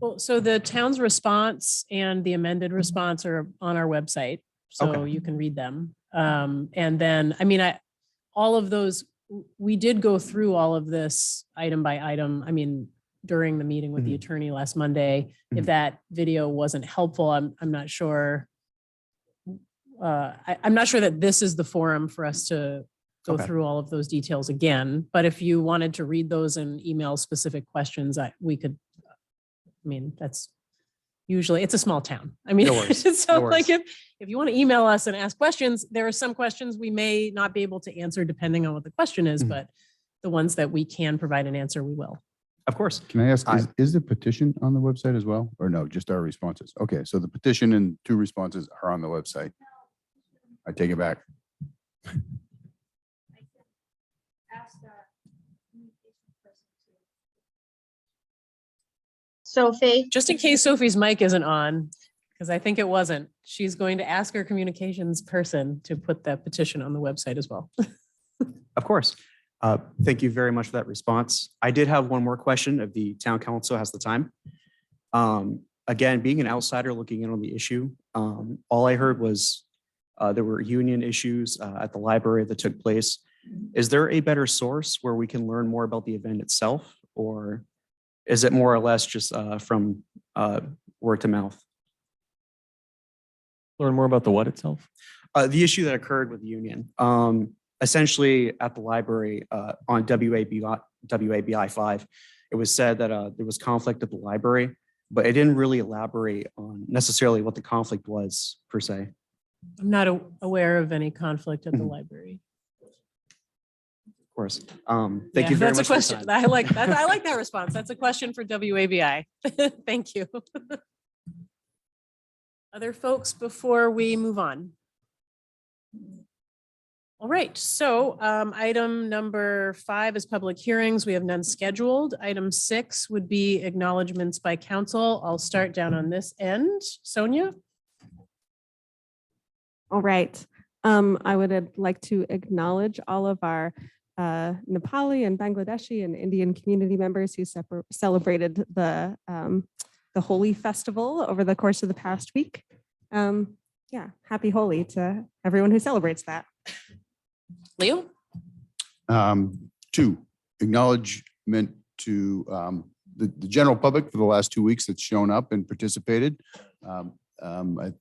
Well, so the town's response and the amended response are on our website, so Okay. you can read them. And then, I mean, all of those, we did go through all of this item by item. I mean, during the meeting with the attorney last Monday, if Mhm. that video wasn't helpful, I'm not sure. I'm not sure that this is the forum for us to go Okay. through all of those details again. But if you wanted to read those and email specific questions, we could. I mean, that's usually, it's a small town. I mean, No worries. so No worries. like if you want to email us and ask questions, there are some questions we may not be able to answer depending on what the question is, Mhm. but the ones that we can provide an answer, we will. Of course. Can I ask, is the petition on the website as well? Or no, just our responses? Okay, so the petition and 2 responses are on the website. I take it back. Sophie, Just in case Sophie's mic isn't on, because I think it wasn't, she's going to ask her communications person to put that petition on the website as well. Of course. Thank you very much for that response. I did have one more question if the town council has the time. Again, being an outsider looking in on the issue, all I heard was there were union issues at the library that took place. Is there a better source where we can learn more about the event itself? Or is it more or less just from word to mouth? Learn more about the what itself? The issue that occurred with the union. Essentially at the library on WABI 5, it was said that there was conflict at the library, but it didn't really elaborate on necessarily what the conflict was per se. I'm not aware of any conflict at the Mhm. library. Of course. Thank Yeah, you very that's much. a question. I like that. I like that response. That's a question for WABI. Thank you. Other folks before we move on? All right, so item number 5 is public hearings. We have none scheduled. Item 6 would be acknowledgements by council. I'll start down on this end. Sonia? All right. I would like to acknowledge all of our Nepali and Bangladeshi and Indian community members who celebrated the Holi festival over the course of the past week. Yeah, happy Holi to everyone who celebrates that. Leo? 2, acknowledgement to the general public for the last 2 weeks that's shown up and participated.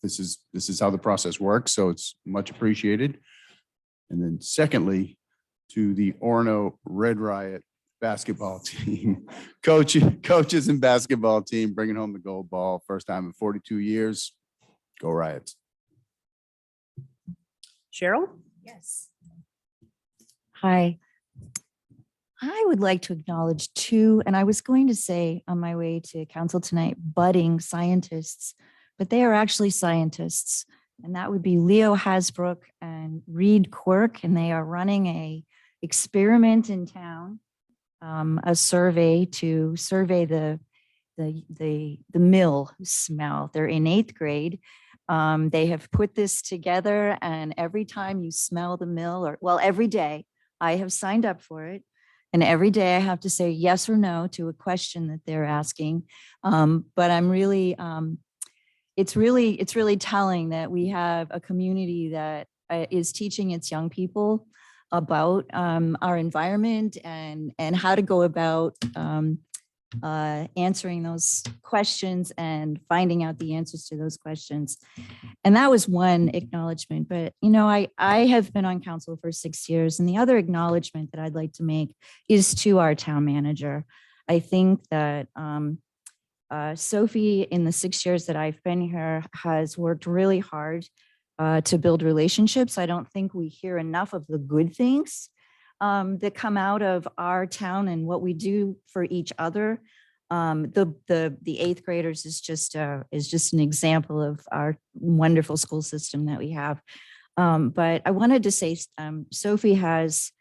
This is how the process works, so it's much appreciated. And then secondly, to the Orono Red Riot basketball team, coaches and basketball team bringing home the gold ball. First time in 42 years. Go Riots. Cheryl? Yes. Hi. I would like to acknowledge two, and I was going to say on my way to council tonight, budding scientists, but they are actually scientists. And that would be Leo Hasbrook and Reed Quirk, and they are running a experiment in town, a survey to survey the mill smell. They're in 8th grade. They have put this together, and every time you smell the mill, or well, every day I have signed up for it. And every day I have to say yes or no to a question that they're asking. But I'm really, it's really telling that we have a community that is teaching its young people about our environment and how to go about answering those questions and finding out the answers to those questions. And that was one acknowledgement. But, you know, I have been on council for 6 years. And the other acknowledgement that I'd like to make is to our town manager. I think that Sophie, in the 6 years that I've been here, has worked really hard to build relationships. I don't think we hear enough of the good things that come out of our town and what we do for each other. The 8th graders is just an example of our wonderful school system that we have. But I wanted to say, Sophie has,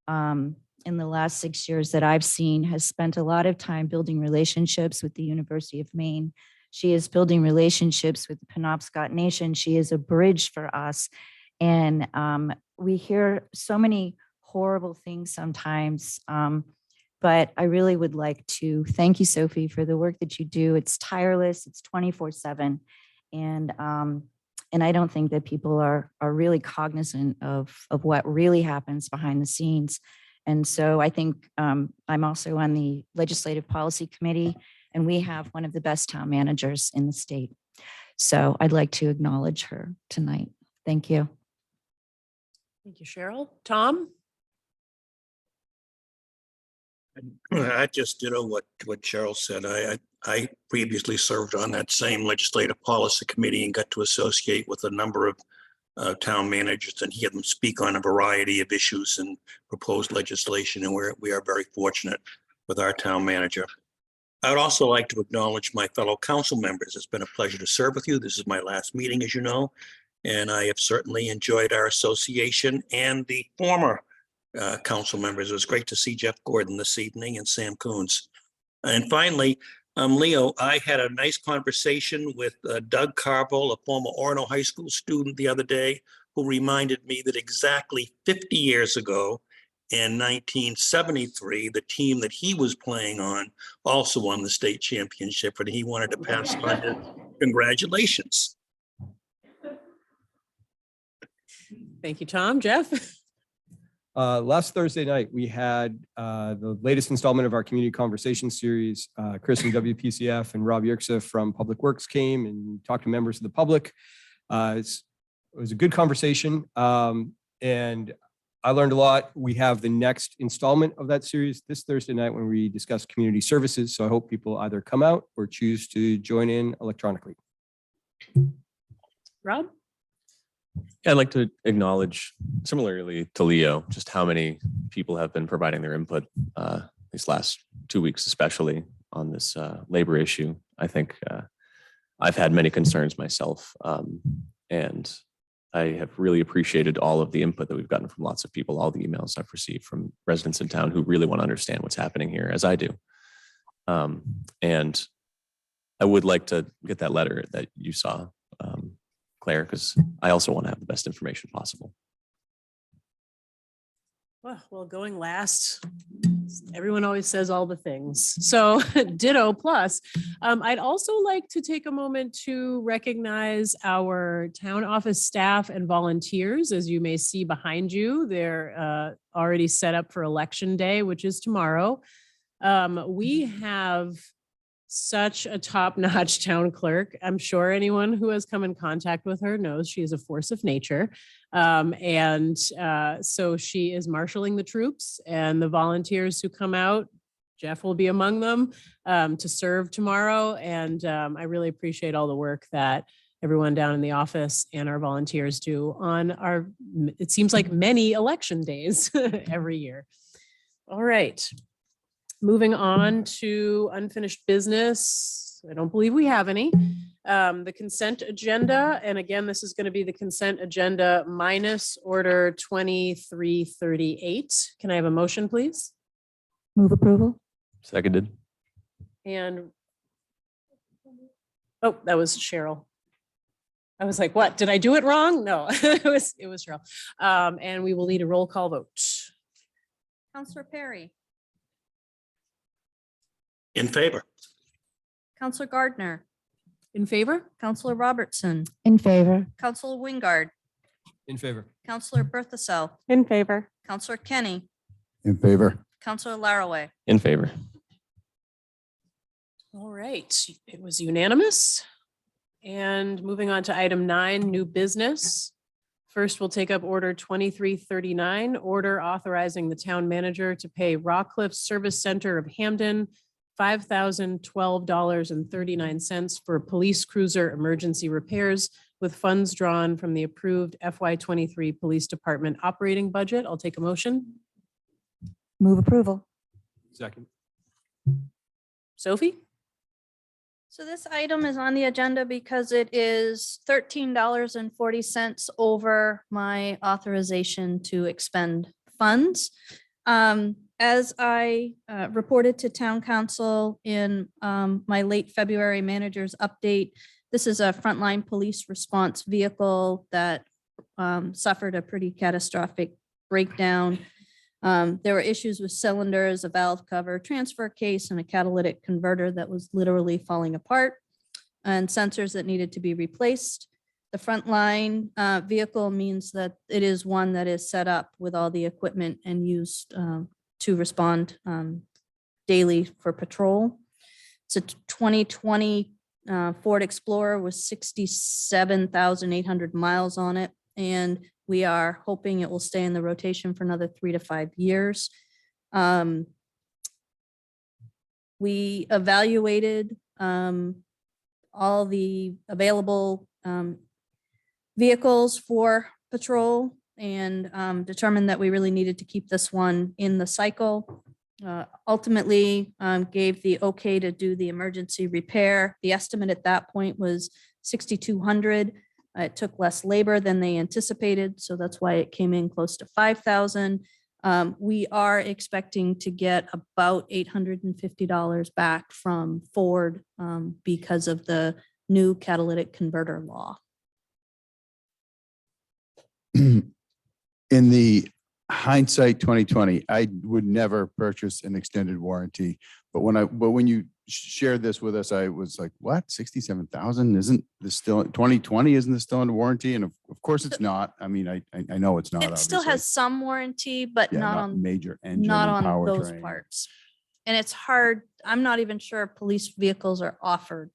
in the last 6 years that I've seen, has spent a lot of time building relationships with the University of Maine. She is building relationships with the Penobscot Nation. She is a bridge for us. And we hear so many horrible things sometimes. But I really would like to thank you, Sophie, for the work that you do. It's tireless, it's 24/7. And I don't think that people are really cognizant of what really happens behind the scenes. And so I think I'm also on the Legislative Policy Committee, and we have one of the best town managers in the state. So I'd like to acknowledge her tonight. Thank you. Thank you, Cheryl. Tom? I just ditto what Cheryl said. I previously served on that same legislative policy committee and got to associate with a number of town managers and hear them speak on a variety of issues and proposed legislation. And we are very fortunate with our town manager. I would also like to acknowledge my fellow council members. It's been a pleasure to serve with you. This is my last meeting, as you know, and I have certainly enjoyed our association and the former council members. It was great to see Jeff Gordon this evening and Sam Coons. And finally, Leo, I had a nice conversation with Doug Carville, a former Orono High School student the other day, who reminded me that exactly 50 years ago in 1973, the team that he was playing on also won the state championship, and he wanted to pass on his congratulations. Thank you, Tom. Jeff? Last Thursday night, we had the latest installment of our community conversation series. Chris from WPCF and Rob Yerxa from Public Works came and talked to members of the public. It was a good conversation, and I learned a lot. We have the next installment of that series this Thursday night when we discuss community services. So I hope people either come out or choose to join in electronically. Rob? Yeah, I'd like to acknowledge, similarly to Leo, just how many people have been providing their input these last 2 weeks, especially on this labor issue. I think I've had many concerns myself, and I have really appreciated all of the input that we've gotten from lots of people, all the emails I've received from residents in town who really want to understand what's happening here, as I do. And I would like to get that letter that you saw, Claire, because I also want to have the best information possible. Well, going last, everyone always says all the things. So ditto plus. I'd also like to take a moment to recognize our town office staff and volunteers. As you may see behind you, they're already set up for election day, which is tomorrow. We have such a top-notch town clerk. I'm sure anyone who has come in contact with her knows she is a force of nature. So she is marshaling the troops and the volunteers who come out. Jeff will be among them to serve tomorrow. And I really appreciate all the work that everyone down in the office and our volunteers do on our, it seems like many election days every year. All right. Moving on to unfinished business. I don't believe we have any. The consent agenda. And again, this is going to be the consent agenda minus order 2338. Can I have a motion, please? Move approval. Seconded. And oh, that was Cheryl. I was like, what? Did I do it wrong? No, it was Cheryl. And we will need a roll call vote. Counselor Perry, In favor. Counselor Gardner, In favor? Counselor Robertson, In favor. Counselor Wingard, In favor. Counselor Berthasell, In favor. Counselor Kenny, In favor. Counselor Laraway. In favor. All right, it was unanimous. And moving on to item 9, new business. First, we'll take up order 2339, order authorizing the town manager to pay Rockcliffe Service Center of Hamden $5,012.39 for police cruiser emergency repairs with funds drawn from the approved FY23 Police Department operating budget. I'll take a motion. Move approval. Second. Sophie? So this item is on the agenda because it is $13.40 over my authorization to expend funds. As I reported to town council in my late February manager's update, this is a frontline police response vehicle that suffered a pretty catastrophic breakdown. There were issues with cylinders, a valve cover, transfer case, and a catalytic converter that was literally falling apart, and sensors that needed to be replaced. The frontline vehicle means that it is one that is set up with all the equipment and used to respond daily for patrol. It's a 2020 Ford Explorer with 67,800 miles on it, and we are hoping it will stay in the rotation for another 3 to 5 years. We evaluated all the available vehicles for patrol and determined that we really needed to keep this one in the cycle. Ultimately gave the okay to do the emergency repair. The estimate at that point was $6,200. It took less labor than they anticipated, so that's why it came in close to $5,000. We are expecting to get about $850 back from Ford because of the new catalytic converter law. In the hindsight 2020, I would never purchase an extended warranty. But when you shared this with us, I was like, what? 67,000? Isn't this still 2020? Isn't this still under warranty? And of course it's not. I mean, I know it's not. It still obviously. has some warranty, but Yeah, not on major engine not and on those powertrain. parts. And it's hard. I'm not even sure police vehicles are offered.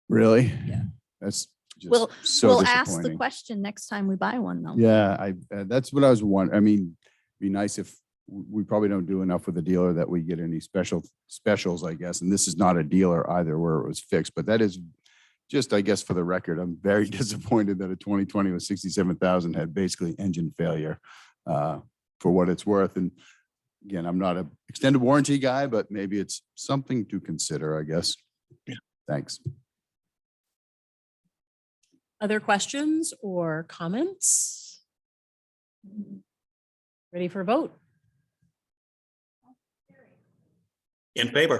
Really? Yeah. That's just We'll so we'll ask the disappointing. question next time we buy one though. Yeah, that's what I was wondering. I mean, it'd be nice if we probably don't do enough with the dealer that we get any specials, I guess. And this is not a dealer either where it was fixed, but that is just, I guess, for the record, I'm very disappointed that a 2020 with 67,000 had basically engine failure for what it's worth. And again, I'm not an extended warranty guy, but maybe it's something to consider, I guess. Yeah. Thanks. Other questions or comments? Ready for a vote? In favor.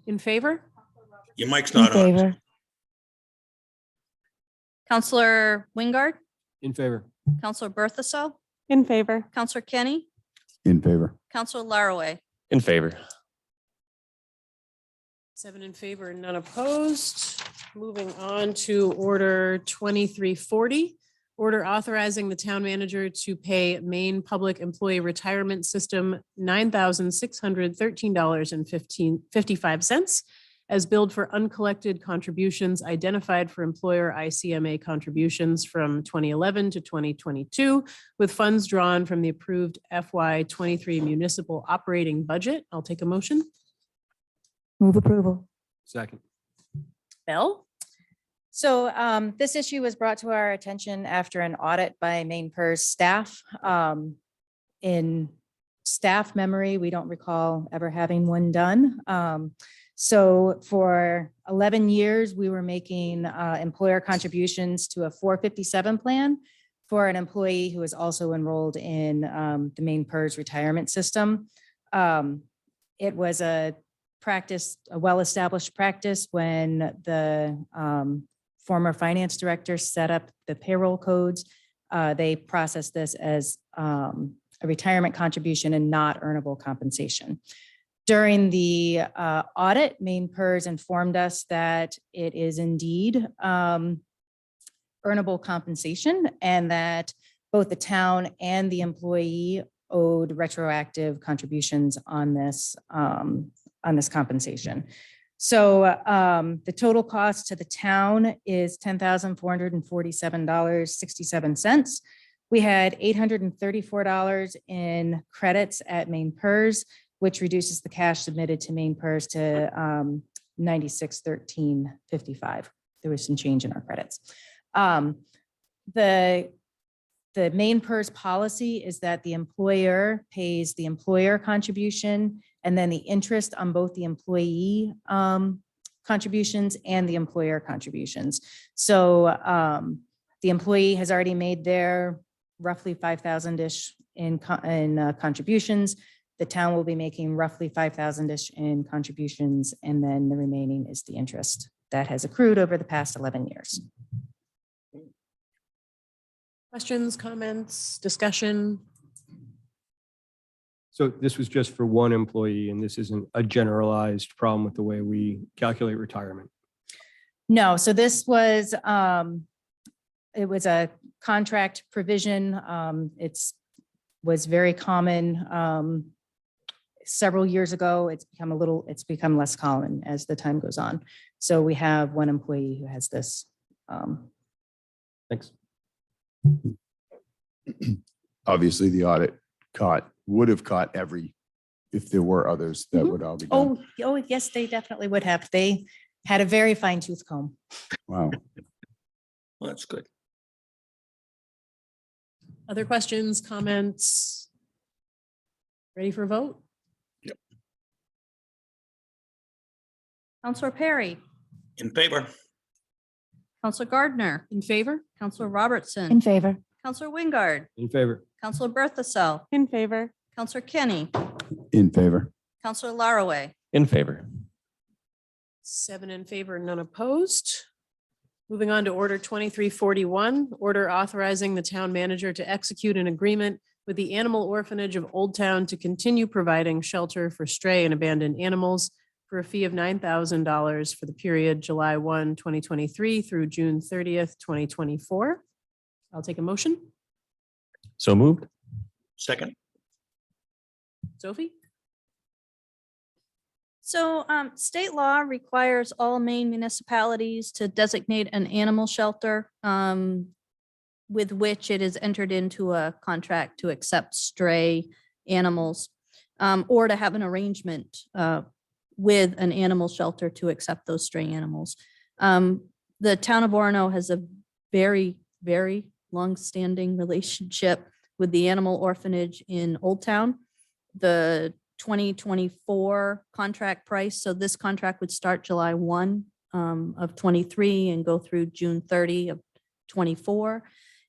In favor? Your mic's In not on. favor. Counselor Wingard, In favor. Counselor Berthasell, In favor. Counselor Kenny, In favor. Counselor Laraway. In favor. 7 in favor and none opposed. Moving on to order 2340, Order authorizing the town manager to pay Maine Public Employee Retirement System $9,613.55 as billed for uncollected contributions identified for employer ICMA contributions from 2011 to 2022, with funds drawn from the approved FY23 municipal operating budget. I'll take a motion. Move approval. Second. Bell? So this issue was brought to our attention after an audit by Maine PERS staff. In staff memory, we don't recall ever having one done. So for 11 years, we were making employer contributions to a 457 plan for an employee who is also enrolled in the Maine PERS retirement system. It was a practice, a well-established practice when the former finance director set up the payroll codes. They processed this as a retirement contribution and not earnable compensation. During the audit, Maine PERS informed us that it is indeed earnable compensation and that both the town and the employee owed retroactive contributions on this compensation. So the total cost to the town is $10,447.67. We had $834 in credits at Maine PERS, which reduces the cash submitted to Maine PERS to $9613.55. There was some change in our credits. The Maine PERS policy is that the employer pays the employer contribution and then the interest on both the employee contributions and the employer contributions. So the employee has already made their roughly 5,000-ish in contributions. The town will be making roughly 5,000-ish in contributions, and then the remaining is the interest that has accrued over the past 11 years. Questions, comments, discussion? So this was just for one employee, and this isn't a generalized problem with the way we calculate retirement. No, so this was, it was a contract provision. Was very common several years ago. It's become less common as the time goes on. So we have one employee who has this. Thanks. Obviously, the audit would have caught if there were others that would all be done. Oh, yes, they definitely would have. They had a very fine tooth comb. Wow. Well, that's good. Other questions, comments? Ready for a vote? Yep. Counselor Perry, In favor? Counselor Gardner, In favor? Counselor Robertson. In favor. Counselor Wingard, In favor. Counselor Berthasell, In favor. Counselor Kenny, In favor. Counselor Laraway. In favor. 7 in favor, none opposed. Moving on to order 2341, order authorizing the town manager to execute an agreement with the Animal Orphanage of Old Town to continue providing shelter for stray and abandoned animals for a fee of $9,000 for the period July 1, 2023 through June 30th, 2024. I'll take a motion. So moved. Second? Sophie? So state law requires all Maine municipalities to designate an animal shelter with which it is entered into a contract to accept stray animals or to have an arrangement with an animal shelter to accept those stray animals. The town of Orono has a very, very long-standing relationship with the animal orphanage in Old Town. The 2024 contract price, so this contract would start July 1 of 23 and go through June 30 of 24,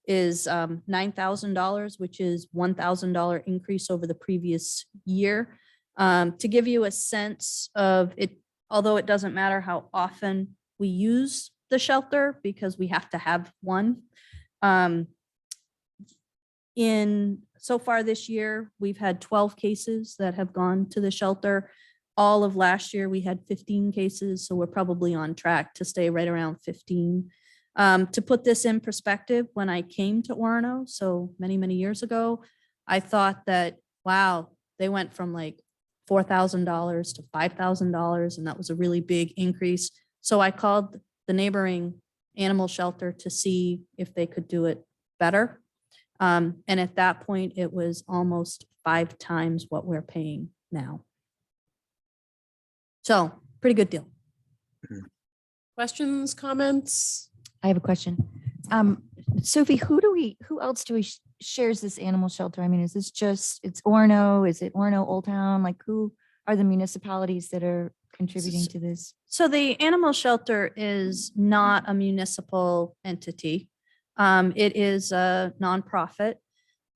is $9,000, which is $1,000 increase over the previous year. To give you a sense of it, although it doesn't matter how often we use the shelter because we have to have one. So far this year, we've had 12 cases that have gone to the shelter. All of last year, we had 15 cases, so we're probably on track to stay right around 15 To put this in perspective, when I came to Orono, so many, many years ago, I thought that, wow, they went from like $4,000 to $5,000, and that was a really big increase. So I called the neighboring animal shelter to see if they could do it better. And at that point, it was almost 5 times what we're paying now. So pretty good deal. Questions, comments? I have a question. Sophie, who else shares this animal shelter? I mean, is this just, it's Orono? Is it Orono Old Town? Like, who are the municipalities that are contributing to this? So the animal shelter is not a municipal entity. It is a nonprofit.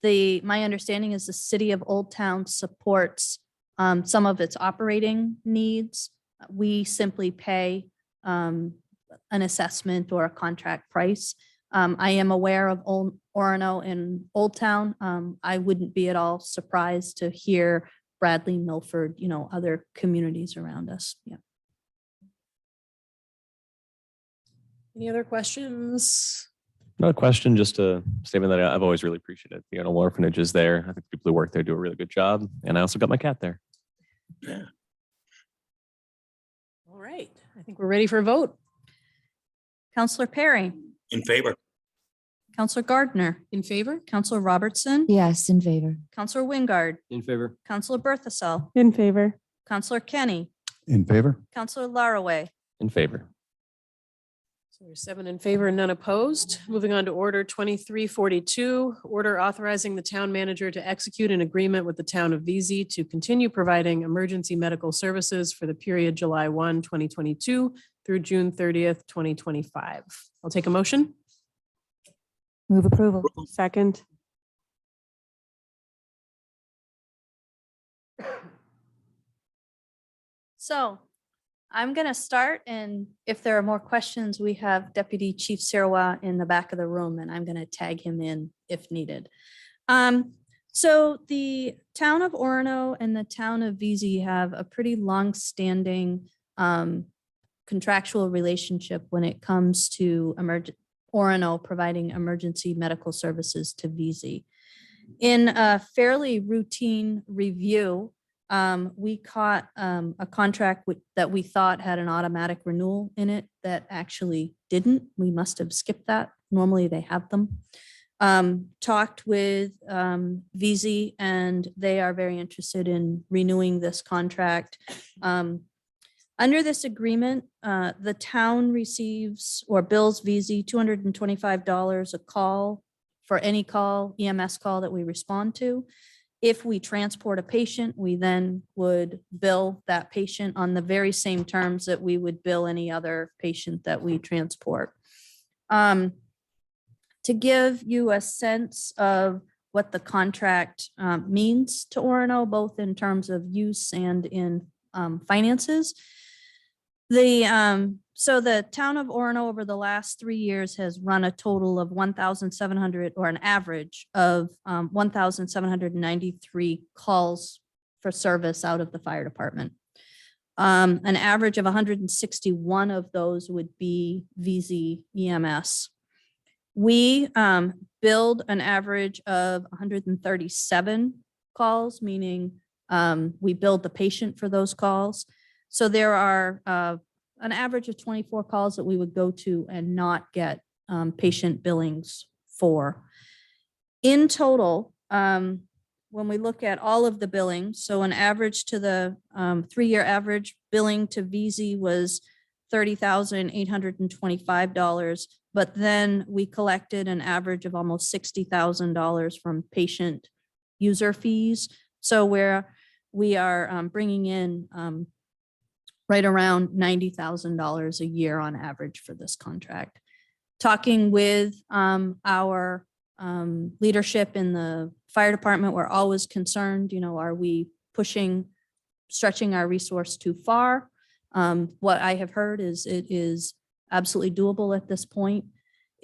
My understanding is the city of Old Town supports some of its operating needs. We simply pay an assessment or a contract price. I am aware of Orono and Old Town. I wouldn't be at all surprised to hear Bradley, Milford, other communities around us. Yeah. Any other questions? Not a question, just a statement that I've always really appreciated. The animal orphanage is there. I think people who work there do a really good job. And I also got my cat there. Yeah. All right, I think we're ready for a vote. Counselor Perry, In favor. Counselor Gardner, In favor? Counselor Robertson, Yes, in favor. Counselor Wingard, In favor? Counselor Berthasell, In favor. Counselor Kenny, In favor? Counselor Laraway. In favor. So there's 7 in favor and none opposed. Moving on to order 2342, order authorizing the town manager to execute an agreement with the town of VZ to continue providing emergency medical services for the period July 1, 2022 through June 30th, 2025. I'll take a motion. Move approval. Second. So I'm going to start, and if there are more questions, we have Deputy Chief Sirois in the back of the room, and I'm going to tag him in if needed. So the town of Orono and the town of VZ have a pretty long-standing contractual relationship when it comes to Orono providing emergency medical services to VZ. In a fairly routine review, we caught a contract that we thought had an automatic renewal in it that actually didn't. We must have skipped that. Normally they have them. Talked with VZ, and they are very interested in renewing this contract. Under this agreement, the town receives or bills VZ $225 a call for any call, EMS call that we respond to. If we transport a patient, we then would bill that patient on the very same terms that we would bill any other patient that we transport. To give you a sense of what the contract means to Orono, both in terms of use and in finances, so the town of Orono over the last 3 years has run a total of 1,700, or an average of 1,793 calls for service out of the fire department. An average of 161 of those would be VZ EMS. We billed an average of 137 calls, meaning we billed the patient for those calls. So there are an average of 24 calls that we would go to and not get patient billings for. In total, when we look at all of the billings, so an average to the 3-year average billing to VZ was $30,825, but then we collected an average of almost $60,000 from patient user fees. So we are bringing in right around $90,000 a year on average for this contract. Talking with our leadership in the fire department, we're always concerned, are we stretching our resource too far? What I have heard is it is absolutely doable at this point.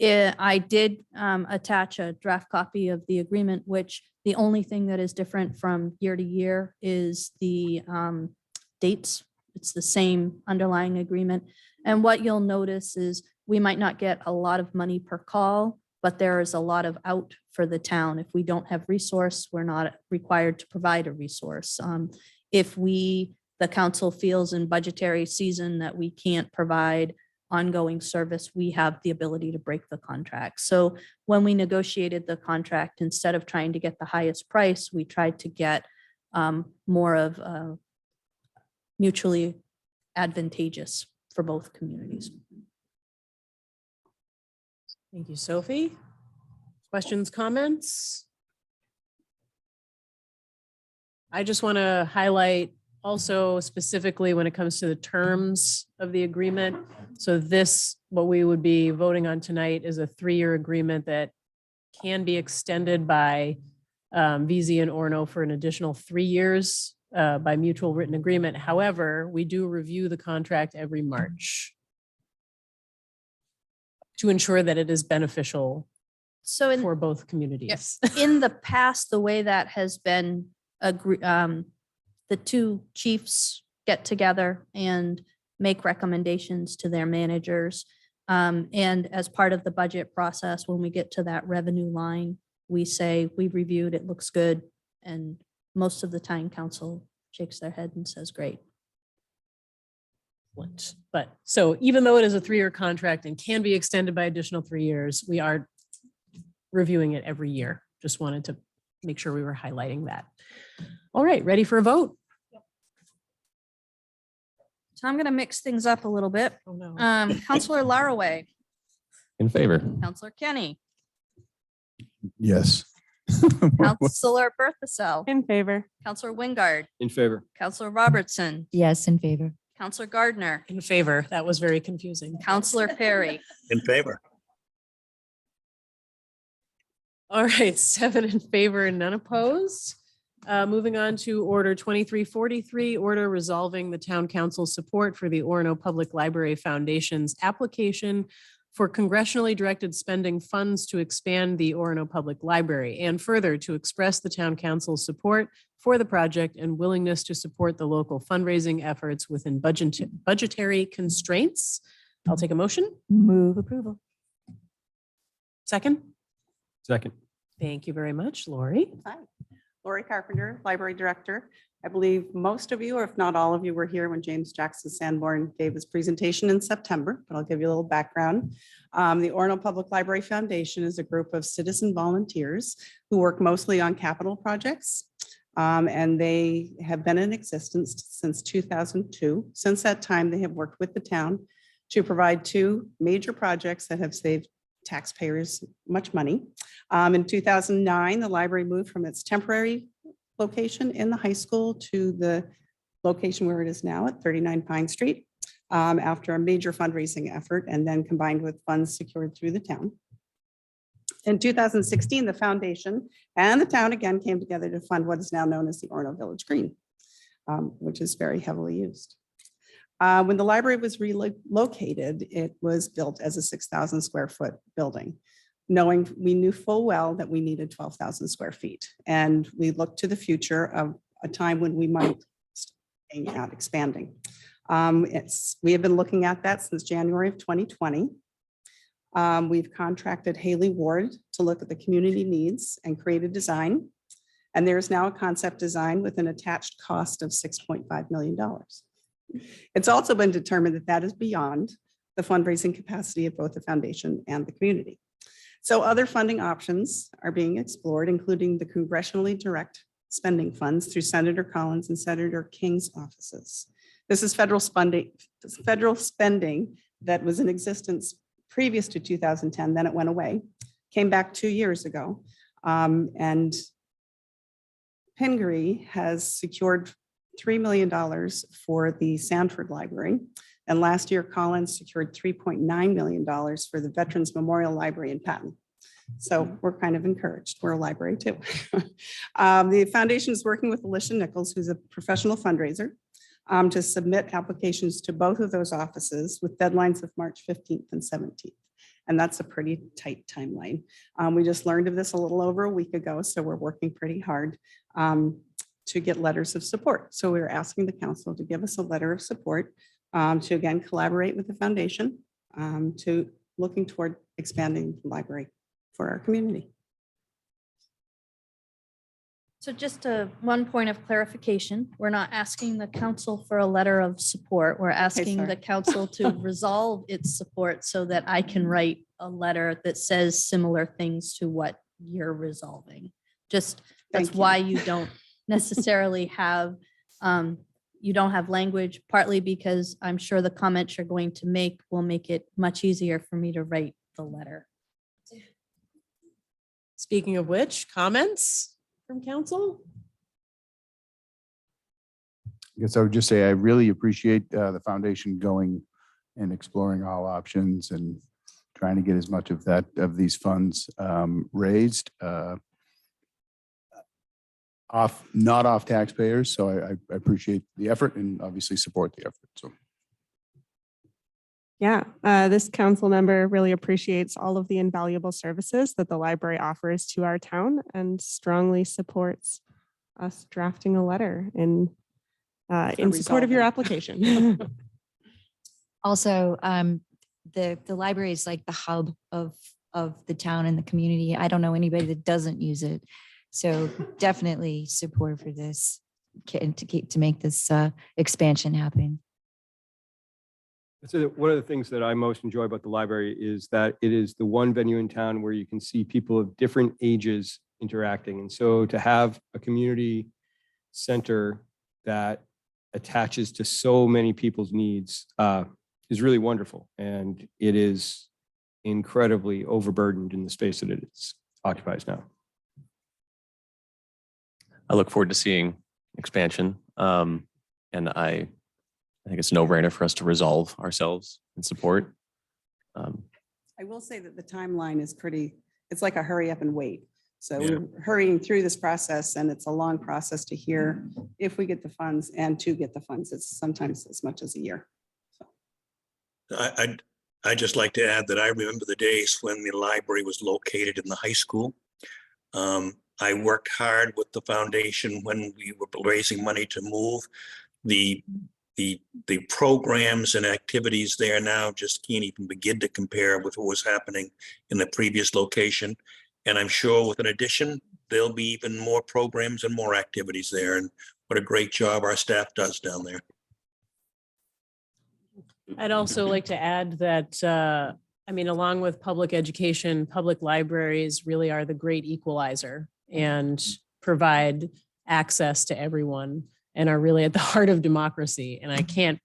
I did attach a draft copy of the agreement, which the only thing that is different from year to year is the dates It's the same underlying agreement. And what you'll notice is we might not get a lot of money per call, but there is a lot of out for the town. If we don't have resource, we're not required to provide a resource. If the council feels in budgetary season that we can't provide ongoing service, we have the ability to break the contract. So when we negotiated the contract, instead of trying to get the highest price, we tried to get more of mutually advantageous for both communities. Thank you, Sophie. Questions, comments? I just want to highlight also specifically when it comes to the terms of the agreement. So this, what we would be voting on tonight is a 3-year agreement that can be extended by VZ and Orono for an additional 3 years by mutual written agreement. However, we do review the contract every March to ensure that it is beneficial So for both communities. in the past, the way that has been, the two chiefs get together and make recommendations to their managers. And as part of the budget process, when we get to that revenue line, we say, we reviewed, it looks good. And most of the time council shakes their head and says, great. But so even though it is a 3-year contract and can be extended by additional 3 years, we are reviewing it every year. Just wanted to make sure we were highlighting that. All right, ready for a vote? So I'm going to mix things up a little bit. Oh, no. Counselor Laraway, In favor. Counselor Kenny, Yes. Counselor Berthasell, In favor. Counselor Wingard, In favor. Counselor Robertson, Yes, in favor. Counselor Gardner, In favor. That was very confusing. Counselor Perry. In favor. All right, 7 in favor and none opposed. Moving on to order 2343, order resolving the town council's support for the Orono Public Library Foundation's application for congressionally directed spending funds to expand the Orono Public Library, and further to express the town council's support for the project and willingness to support the local fundraising efforts within budgetary constraints. I'll take a motion. Move approval. Second. Second. Thank you very much, Lori. Hi, Lori Carpenter, Library Director. I believe most of you, or if not all of you, were here when James Jackson Sanborn gave his presentation in September, but I'll give you a little background. The Orono Public Library Foundation is a group of citizen volunteers who work mostly on capital projects. And they have been in existence since 2002. Since that time, they have worked with the town to provide 2 major projects that have saved taxpayers much money. In 2009, the library moved from its temporary location in the high school to the location where it is now at 39 Pine Street after a major fundraising effort, and then combined with funds secured through the town. In 2016, the foundation and the town again came together to fund what is now known as the Orono Village Green, which is very heavily used. When the library was relocated, it was built as a 6,000 square foot building, knowing we knew full well that we needed 12,000 square feet. And we looked to the future of a time when we might start out expanding. We have been looking at that since January of 2020. We've contracted Haley Ward to look at the community needs and create a design. And there is now a concept design with an attached cost of $6.5 million. It's also been determined that that is beyond the fundraising capacity of both the foundation and the community. So other funding options are being explored, including the congressionally direct spending funds through Senator Collins and Senator King's offices. This is federal spending that was in existence previous to 2010, then it went away, came back 2 years ago. And Pingree has secured $3 million for the Sanford Library. And last year, Collins secured $3.9 million for the Veterans Memorial Library in Patton. So we're kind of encouraged. We're a library too. The foundation is working with Alicia Nichols, who's a professional fundraiser, to submit applications to both of those offices with deadlines of March 15th and 17th. And that's a pretty tight timeline. We just learned of this a little over a week ago, so we're working pretty hard to get letters of support. So we're asking the council to give us a letter of support to again collaborate with the foundation to looking toward expanding the library for our community. So just one point of clarification, we're not asking the council for a letter of support. We're asking sorry. the council to resolve its support so that I can write a letter that says similar things to what you're resolving. Just, that's Thank you. why you don't necessarily have, you don't have language, partly because I'm sure the comments you're going to make will make it much easier for me to write the letter. Speaking of which, comments from council? I guess I would just say I really appreciate the foundation going and exploring all options and trying to get as much of these funds raised. Not off taxpayers. So I appreciate the effort and obviously support the effort. So. Yeah, this council member really appreciates all of the invaluable services that the library offers to our town and strongly supports us drafting a letter in support of your application. Also, the library is like the hub of the town and the community. I don't know anybody that doesn't use it. So definitely support for this to make this expansion happen. So one of the things that I most enjoy about the library is that it is the one venue in town where you can see people of different ages interacting. And so to have a community center that attaches to so many people's needs is really wonderful. And it is incredibly overburdened in the space that it occupies now. I look forward to seeing expansion. And I think it's a no-brainer for us to resolve ourselves and support. I will say that the timeline is it's like a hurry up and wait. So Yeah. we're hurrying through this process and it's a long process to hear if we get the funds and to get the funds. It's sometimes as much as a year. I'd just like to add that I remember the days when the library was located in the high school. I worked hard with the foundation when we were raising money to move. The programs and activities there now just can't even begin to compare with what was happening in the previous location. And I'm sure with an addition, there'll be even more programs and more activities there. And what a great job our staff does down there. I'd also like to add that, along with public education, public libraries really are the great equalizer and provide access to everyone and are really at the heart of democracy. And I can't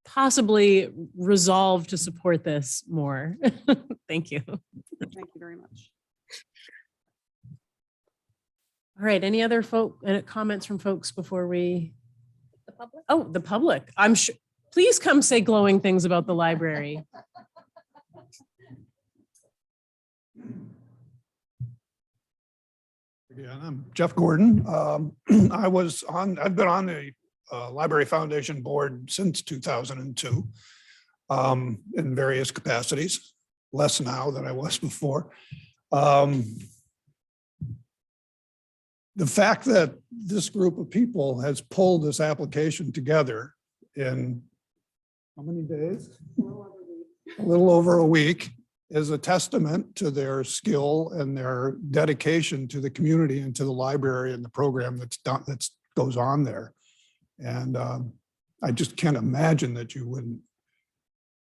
possibly resolve to support this more. Thank you. Thank you very much. All right, any other comments from folks before we? The public? Oh, the public. I'm sure. Please come say glowing things about the library. Yeah, I'm Jeff Gordon. I've been on the Library Foundation board since 2002 in various capacities, less now than I was before. The fact that this group of people has pulled this application together in how many days? A little over a week is a testament to their skill and their dedication to the community and to the library and the program that goes on there. And I just can't imagine that you wouldn't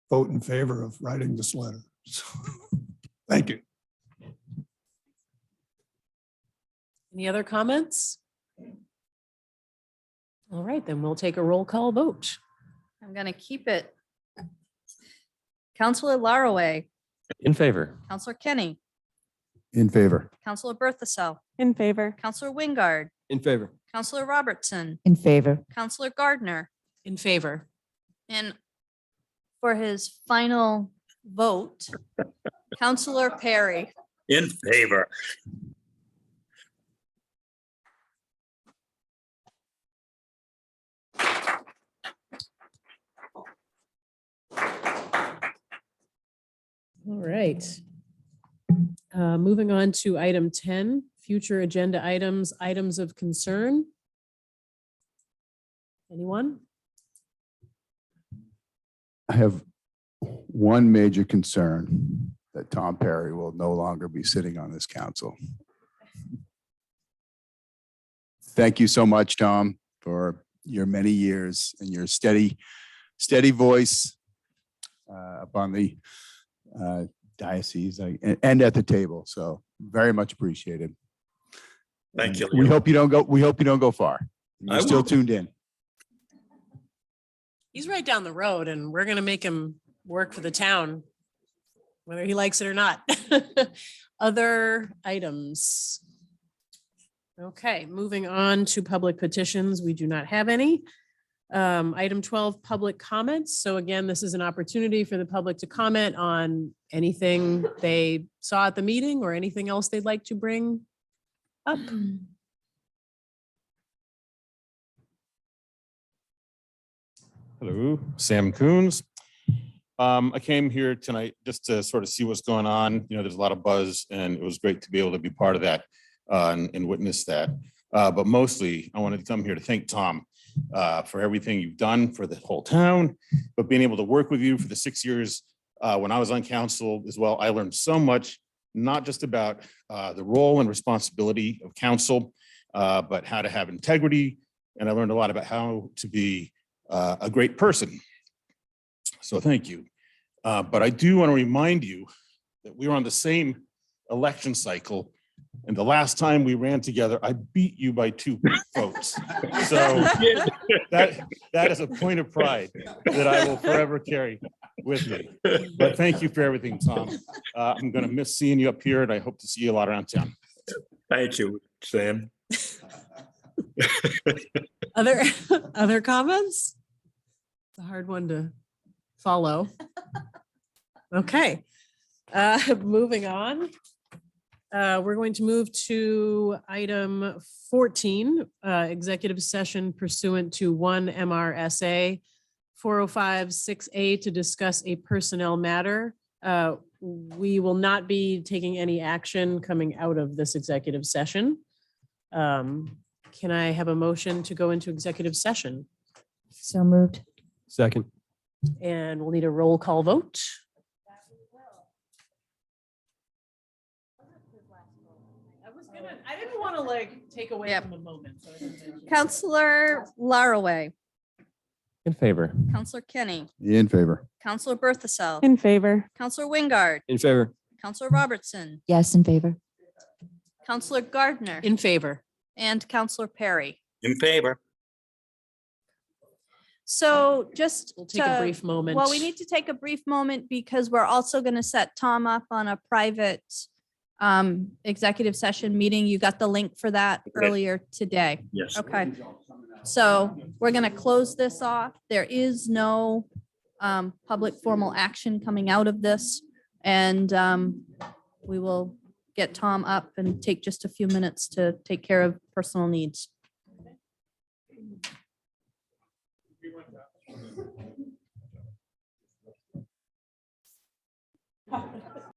vote in favor of writing this letter. So, thank you. Any other comments? All right, then we'll take a roll call vote. I'm going to keep it. Counselor Laraway, In favor. Counselor Kenny, In favor. Counselor Berthasell, In favor. Counselor Wingard, In favor. Counselor Robertson, In favor. Counselor Gardner, In favor. and for his final vote, Counselor Perry. In favor. All right. Moving on to item 10, future agenda items, items of concern. Anyone? I have one major concern, that Tom Perry will no longer be sitting on this council. Thank you so much, Tom, for your many years and your steady voice up on the diocese and at the table. So very much appreciated. Thank you. We hope you don't go far. I You're still won't. tuned in. He's right down the road and we're gonna make him work for the town, whether he likes it or not. Other items. Okay, moving on to public petitions. We do not have any. Item 12, public comments. So again, this is an opportunity for the public to comment on anything they saw at the meeting or anything else they'd like to bring up. Hello, Sam Coons. I came here tonight just to sort of see what's going on. You know, there's a lot of buzz and it was great to be able to be part of that and witness that. But mostly I wanted to come here to thank Tom for everything you've done for the whole town, but being able to work with you for the 6 years when I was on council as well. I learned so much, not just about the role and responsibility of council, but how to have integrity. And I learned a lot about how to be a great person. So thank you. But I do want to remind you that we were on the same election cycle. And the last time we ran together, I beat you by 2 votes. So that is a point of pride that I will forever carry with me. But thank you for everything, Tom. I'm going to miss seeing you up here and I hope to see you a lot around town. Thank you, Sam. Other comments? It's a hard one to follow. Okay, moving on. We're going to move to item 14, executive session pursuant to 1 MRSA 405-6A to discuss a personnel matter. We will not be taking any action coming out of this executive session. Can I have a motion to go into executive session? So moved. Second. And we'll need a roll call vote. I didn't want to like take away Yep. from the moment. So I didn't mention it. Counselor Laraway, In favor. Counselor Kenny, In favor. Counselor Berthasell, In favor. Counselor Wingard, In favor. Counselor Robertson, Yes, in favor. Counselor Gardner, In favor. and Counselor Perry. In favor. So just We'll take a to- brief moment. Well, we need to take a brief moment because we're also going to set Tom up on a private executive session meeting. You got the link for that earlier today. Yes. Okay. So we're going to close this off. There is no public formal action coming out of this. And we will get Tom up and take just a few minutes to take care of personal needs.